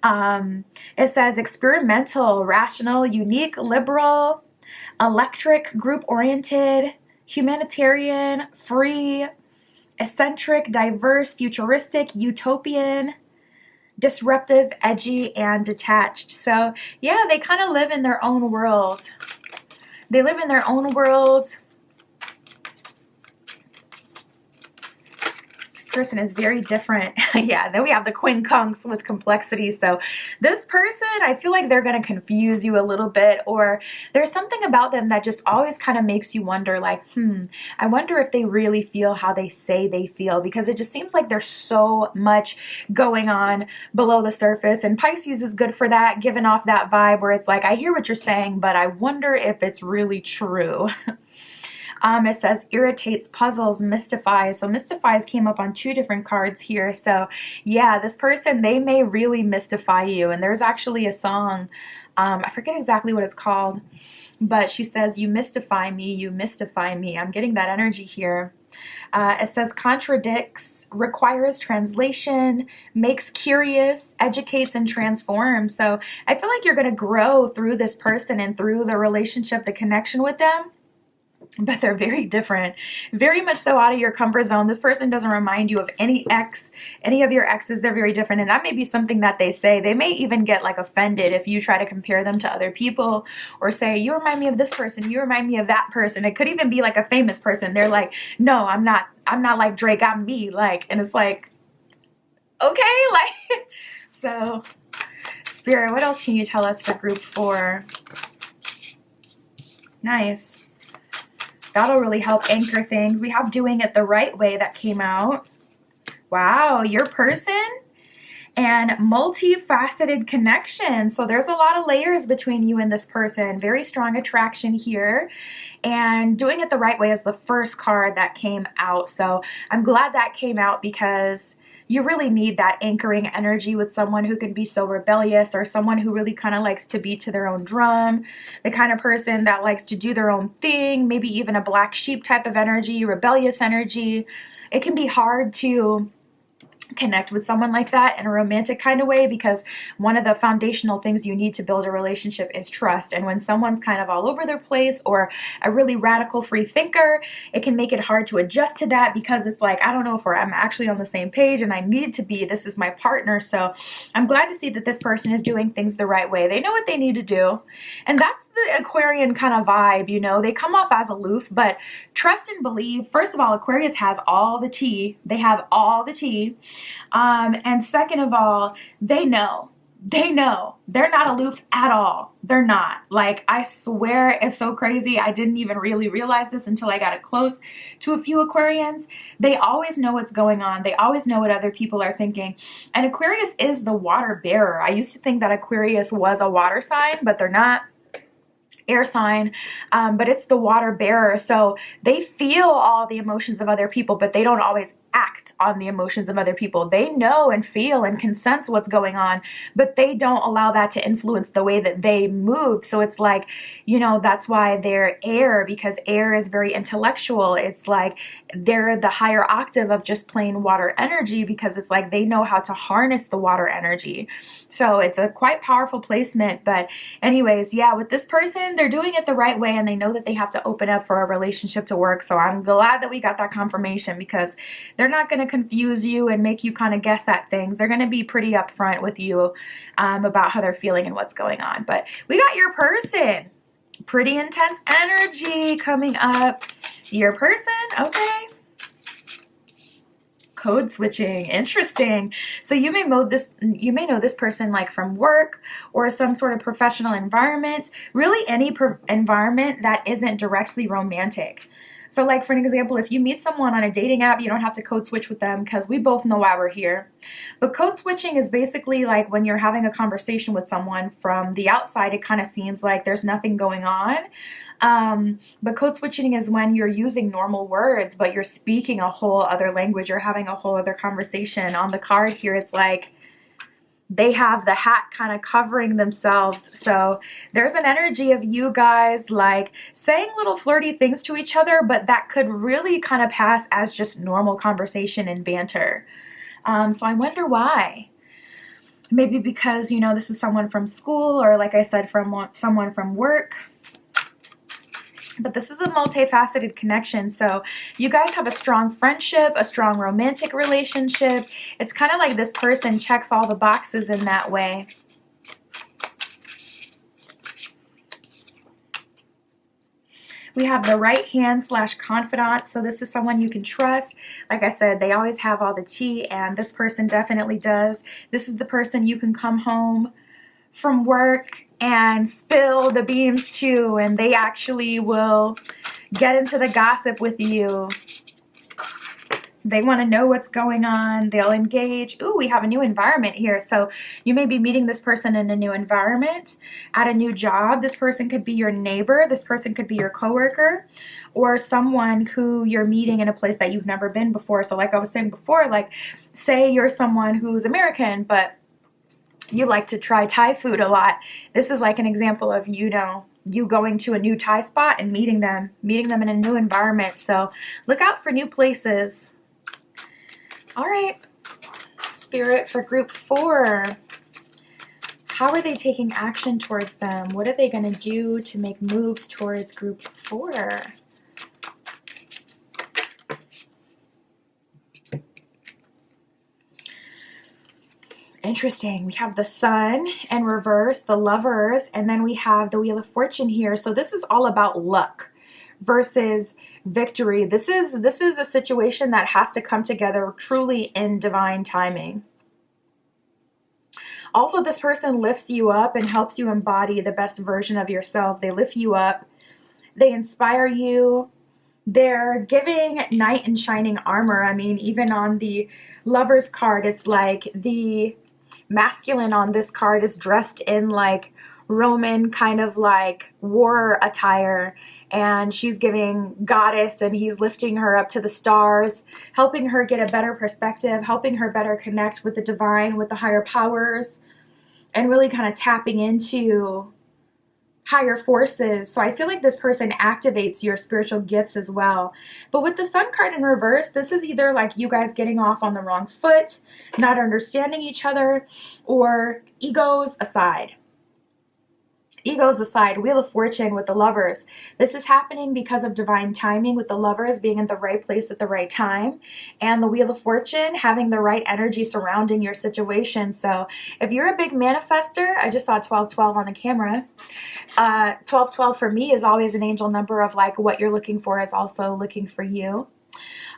It says experimental, rational, unique, liberal, electric, group-oriented, humanitarian, free, eccentric, diverse, futuristic, utopian, disruptive, edgy, and detached. So yeah, they kind of live in their own world. They live in their own world. person is very different. Yeah, then we have the quincunx with complexity. So this person, I feel like they're going to confuse you a little bit, or there's something about them that just always kind of makes you wonder, like, I wonder if they really feel how they say they feel, because it just seems like there's so much going on below the surface. And Pisces is good for that, giving off that vibe where it's like, I hear what you're saying, but I wonder if it's really true. It says irritates, puzzles, mystifies. So mystifies came up on 2 different cards here. So yeah, this person, they may really mystify you. And there's actually a song, I forget exactly what it's called, but she says, you mystify me, you mystify me. I'm getting that energy here. It says contradicts, requires translation, makes curious, educates, and transforms. So I feel like you're going to grow through this person and through the relationship, the connection with them. But they're very different, very much so out of your comfort zone. This person doesn't remind you of any of your exes. They're very different. And that may be something that they say. They may even get like offended if you try to compare them to other people, or say, you remind me of this person, you remind me of that person. It could even be like a famous person. They're like, no, I'm not like Drake, I'm me. Like, and it's like, okay, like, so Spirit, what else can you tell us for group 4? Nice. That'll really help anchor things. We have doing it the right way that came out. Wow, your person and multifaceted connection. So there's a lot of layers between you and this person. Very strong attraction here. And doing it the right way is the first card that came out. So I'm glad that came out, because you really need that anchoring energy with someone who can be so rebellious, or someone who really kind of likes to beat to their own drum, the kind of person that likes to do their own thing, maybe even a black sheep type of energy, rebellious energy. It can be hard to connect with someone like that in a romantic kind of way, because one of the foundational things you need to build a relationship is trust. And when someone's kind of all over their place, or a really radical free thinker, it can make it hard to adjust to that, because it's like, I don't know if I'm actually on the same page, and I need to be, this is my partner. So I'm glad to see that this person is doing things the right way. They know what they need to do. And that's the Aquarian kind of vibe, you know. They come off as aloof, but trust and believe. First of all, Aquarius has all the tea. They have all the tea. And second of all, they know. They know. They're not aloof at all. They're not. Like, I swear, it's so crazy. I didn't even really realize this until I got it close to a few Aquarians. They always know what's going on. They always know what other people are thinking. And Aquarius is the water bearer. I used to think that Aquarius was a water sign, but they're not. Air sign, but it's the water bearer. So they feel all the emotions of other people, but they don't always act on the emotions of other people. They know and feel and can sense what's going on, but they don't allow that to influence the way that they move. So it's like, you know, that's why they're air, because air is very intellectual. It's like they're the higher octave of just plain water energy, because it's like they know how to harness the water energy. So it's a quite powerful placement. But anyways, yeah, with this person, they're doing it the right way, and they know that they have to open up for a relationship to work. So I'm glad that we got that confirmation, because they're not going to confuse you and make you kind of guess at things. They're going to be pretty upfront with you about how they're feeling and what's going on. But we got your person. Pretty intense energy coming up. Your person, okay. Code switching, interesting. So you may know this person like from work or some sort of professional environment, really any environment that isn't directly romantic. So like, for an example, if you meet someone on a dating app, you don't have to code switch with them, because we both know why we're here. But code switching is basically like when you're having a conversation with someone from the outside, it kind of seems like there's nothing going on. But code switching is when you're using normal words, but you're speaking a whole other language. You're having a whole other conversation. On the card here, it's like they have the hat kind of covering themselves. So there's an energy of you guys like saying little flirty things to each other, but that could really kind of pass as just normal conversation and banter. So I wonder why. Maybe because, you know, this is someone from school, or like I said, from someone from work. But this is a multifaceted connection. So you guys have a strong friendship, a strong romantic relationship. It's kind of like this person checks all the boxes in that way. We have the right hand / confidant. So this is someone you can trust. Like I said, they always have all the tea, and this person definitely does. This is the person you can come home from work and spill the beans to, and they actually will get into the gossip with you. They want to know what's going on. They'll engage. Ooh, we have a new environment here. So you may be meeting this person in a new environment, at a new job. This person could be your neighbor. This person could be your coworker, or someone who you're meeting in a place that you've never been before. So like I was saying before, like say you're someone who's American, but you like to try Thai food a lot. This is like an example of, you know, you going to a new Thai spot and meeting them in a new environment. So look out for new places. All right, Spirit, for group 4, how are they taking action towards them? What are they going to do to make moves towards group 4? Interesting. We have the Sun in reverse, the Lovers, and then we have the Wheel of Fortune here. So this is all about luck versus victory. This is a situation that has to come together truly in divine timing. Also, this person lifts you up and helps you embody the best version of yourself. They lift you up. They inspire you. They're giving knight in shining armor. I mean, even on the Lovers card, it's like the masculine on this card is dressed in like Roman kind of like war attire, and she's giving goddess, and he's lifting her up to the stars, helping her get a better perspective, helping her better connect with the divine, with the higher powers, and really kind of tapping into higher forces. So I feel like this person activates your spiritual gifts as well. But with the Sun card in reverse, this is either like you guys getting off on the wrong foot, not understanding each other, or egos aside. Egos aside, Wheel of Fortune with the Lovers. This is happening because of divine timing, with the Lovers being in the right place at the right time, and the Wheel of Fortune having the right energy surrounding your situation. So if you're a big manifester, I just saw 1212 on the camera. 1212 for me is always an angel number of like what you're looking for is also looking for you.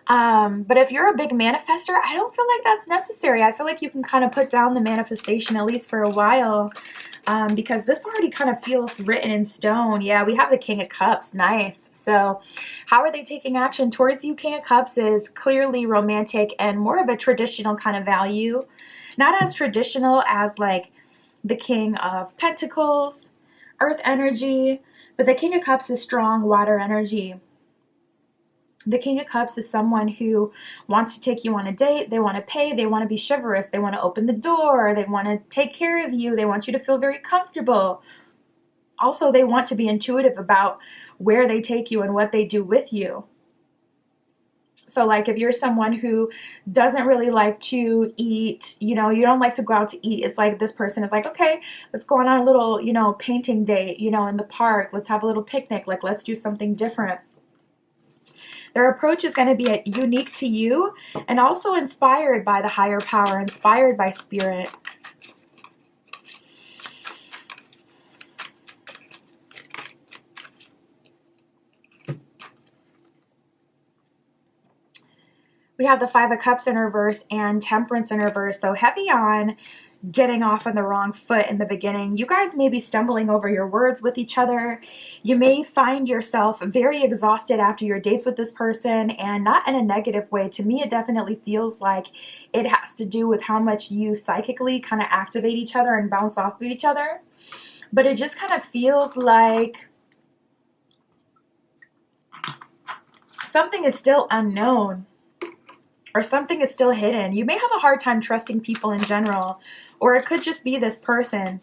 But if you're a big manifester, I don't feel like that's necessary. I feel like you can kind of put down the manifestation, at least for a while, because this already kind of feels written in stone. Yeah, we have the King of Cups. Nice. So how are they taking action towards you? King of Cups is clearly romantic and more of a traditional kind of value. Not as traditional as like the King of Pentacles, Earth energy, but the King of Cups is strong water energy. The King of Cups is someone who wants to take you on a date. They want to pay. They want to be chivalrous. They want to open the door. They want to take care of you. They want you to feel very comfortable. Also, they want to be intuitive about where they take you and what they do with you. So like if you're someone who doesn't really like to eat, you know, you don't like to go out to eat. It's like this person is like, okay, let's go on a little, you know, painting date, you know, in the park. Let's have a little picnic. Like, let's do something different. Their approach is going to be unique to you and also inspired by the higher power, inspired by spirit. We have the Five of Cups in reverse and Temperance in reverse. So heavy on getting off on the wrong foot in the beginning. You guys may be stumbling over your words with each other. You may find yourself very exhausted after your dates with this person, and not in a negative way. To me, it definitely feels like it has to do with how much you psychically kind of activate each other and bounce off of each other. But it just kind of feels like something is still unknown, or something is still hidden. You may have a hard time trusting people in general, or it could just be this person.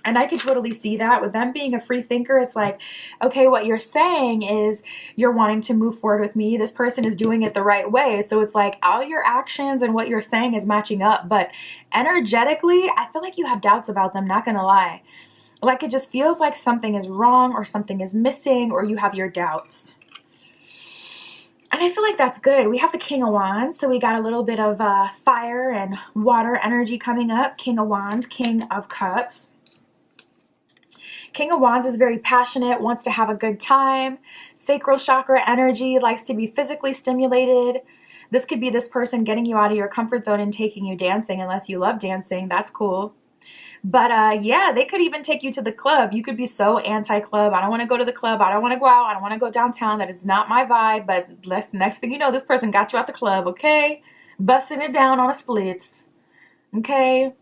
And I could totally see that with them being a free thinker. It's like, okay, what you're saying is you're wanting to move forward with me. This person is doing it the right way. So it's like all your actions and what you're saying is matching up. But energetically, I feel like you have doubts about them, not gonna lie. Like it just feels like something is wrong or something is missing, or you have your doubts. And I feel like that's good. We have the King of Wands, so we got a little bit of fire and water energy coming up. King of Wands, King of Cups. King of Wands is very passionate, wants to have a good time. Sacral chakra energy, likes to be physically stimulated. This could be this person getting you out of your comfort zone and taking you dancing, unless you love dancing. That's cool. But yeah, they could even take you to the club. You could be so anti-club. I don't want to go to the club. I don't want to go out. I don't want to go downtown. That is not my vibe. But next thing you know, this person got you at the club, okay? Busting it down on a splits, okay?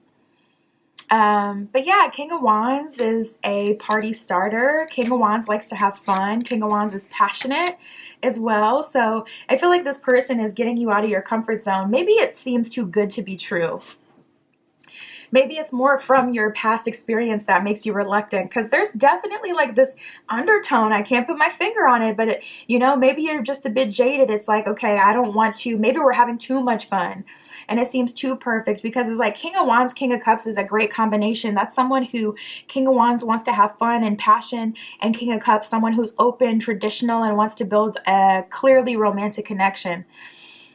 But yeah, King of Wands is a party starter. King of Wands likes to have fun. King of Wands is passionate as well. So I feel like this person is getting you out of your comfort zone. Maybe it seems too good to be true. Maybe it's more from your past experience that makes you reluctant, because there's definitely like this undertone. I can't put my finger on it, but you know, maybe you're just a bit jaded. It's like, okay, I don't want to, maybe we're having too much fun and it seems too perfect, because it's like King of Wands, King of Cups is a great combination. That's someone who, King of Wands wants to have fun and passion, and King of Cups, someone who's open, traditional, and wants to build a clearly romantic connection.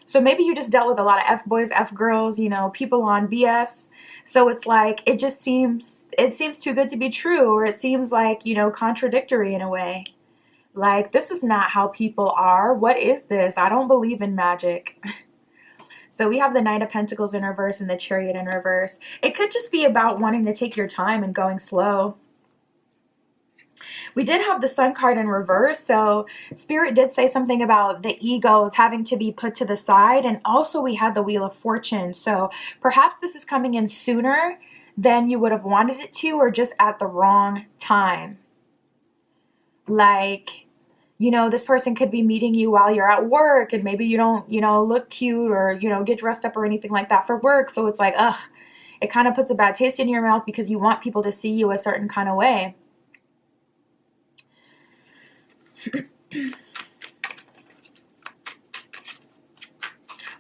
So maybe you just dealt with a lot of F-boys, F-girls, you know, people on BS. So it's like, it seems too good to be true, or it seems like, you know, contradictory in a way. Like, this is not how people are. What is this? I don't believe in magic. So we have the Knight of Pentacles in reverse and the Chariot in reverse. It could just be about wanting to take your time and going slow. We did have the Sun card in reverse, so Spirit did say something about the egos having to be put to the side, and also we had the Wheel of Fortune, so perhaps this is coming in sooner than you would have wanted it to, or just at the wrong time. Like, you know, this person could be meeting you while you're at work, and maybe you don't, you know, look cute or, you know, get dressed up or anything like that for work, so it's like, ugh, it kind of puts a bad taste in your mouth because you want people to see you a certain kind of way.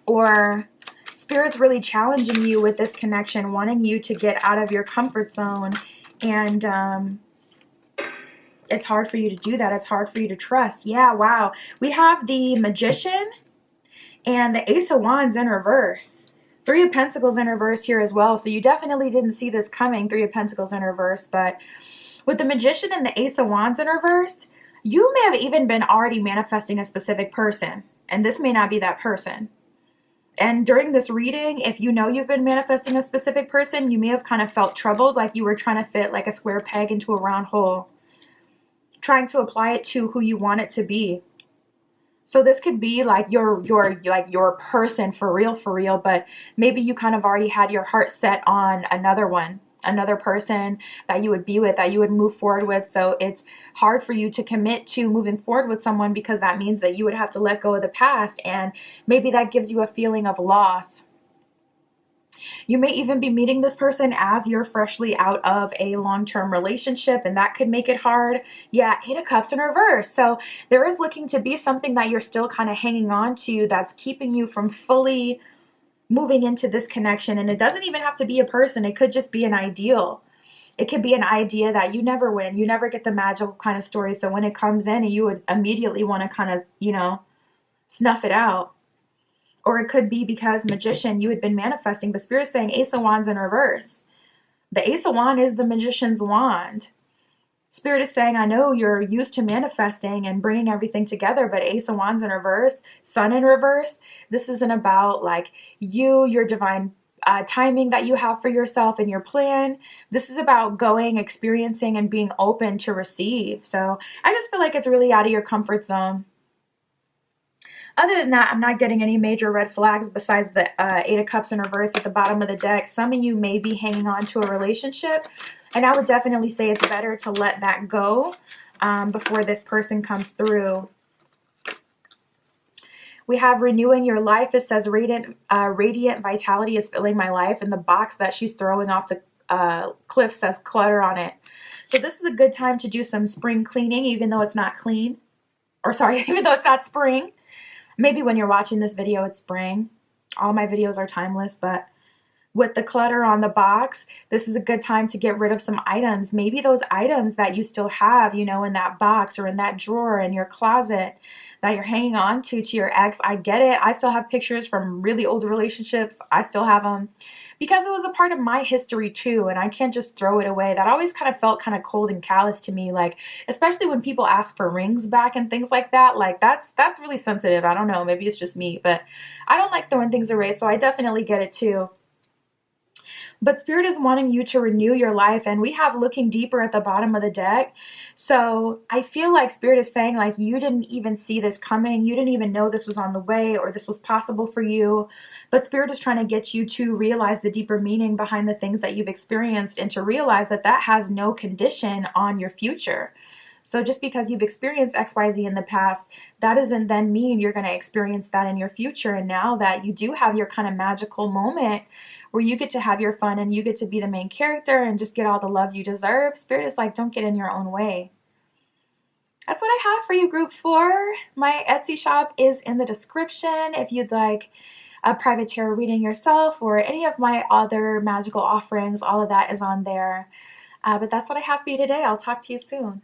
Or Spirit's really challenging you with this connection, wanting you to get out of your comfort zone, and it's hard for you to do that. It's hard for you to trust. Yeah, wow. We have the Magician and the Ace of Wands in reverse. Three of Pentacles in reverse here as well. So you definitely didn't see this coming, Three of Pentacles in reverse. But with the Magician and the Ace of Wands in reverse, you may have even been already manifesting a specific person, and this may not be that person. And during this reading, if you know you've been manifesting a specific person, you may have kind of felt troubled, like you were trying to fit like a square peg into a round hole, trying to apply it to who you want it to be. So this could be like your person for real, but maybe you kind of already had your heart set on another one, another person that you would be with, that you would move forward with. So it's hard for you to commit to moving forward with someone, because that means that you would have to let go of the past, and maybe that gives you a feeling of loss. You may even be meeting this person as you're freshly out of a long-term relationship, and that could make it hard. Yeah, Eight of Cups in reverse. So there is looking to be something that you're still kind of hanging on to that's keeping you from fully moving into this connection. And it doesn't even have to be a person. It could just be an ideal. It could be an idea that you never win. You never get the magical kind of story. So when it comes in, you would immediately want to kind of, you know, snuff it out. Or it could be because Magician, you had been manifesting, but Spirit is saying Ace of Wands in reverse. The Ace of Wands is the Magician's wand. Spirit is saying, I know you're used to manifesting and bringing everything together, but Ace of Wands in reverse, Sun in reverse, this isn't about like you, your divine timing that you have for yourself and your plan. This is about going, experiencing, and being open to receive. So I just feel like it's really out of your comfort zone. Other than that, I'm not getting any major red flags besides the Eight of Cups in reverse at the bottom of the deck. Some of you may be hanging on to a relationship, and I would definitely say it's better to let that go before this person comes through. We have renewing your life. It says radiant vitality is filling my life, and the box that she's throwing off the cliff says clutter on it. So this is a good time to do some spring cleaning, even though it's not clean. Or sorry, even though it's not spring. Maybe when you're watching this video, it's spring. All my videos are timeless, but with the clutter on the box, this is a good time to get rid of some items. Maybe those items that you still have, you know, in that box or in that drawer in your closet that you're hanging on to your ex. I get it. I still have pictures from really old relationships. I still have them because it was a part of my history too, and I can't just throw it away. That always kind of felt kind of cold and callous to me, like especially when people ask for rings back and things like that. Like that's really sensitive. I don't know, maybe it's just me, but I don't like throwing things away, so I definitely get it too. But Spirit is wanting you to renew your life, and we have looking deeper at the bottom of the deck. So I feel like Spirit is saying, like, you didn't even see this coming. You didn't even know this was on the way or this was possible for you. But Spirit is trying to get you to realize the deeper meaning behind the things that you've experienced, and to realize that that has no condition on your future. So just because you've experienced XYZ in the past, that doesn't then mean you're going to experience that in your future. And now that you do have your kind of magical moment where you get to have your fun and you get to be the main character and just get all the love you deserve, Spirit is like, don't get in your own way. That's what I have for you, group 4. My Etsy shop is in the description if you'd like a private tarot reading yourself, or any of my other magical offerings. All of that is on there. But that's what I have for you today. I'll talk to you soon.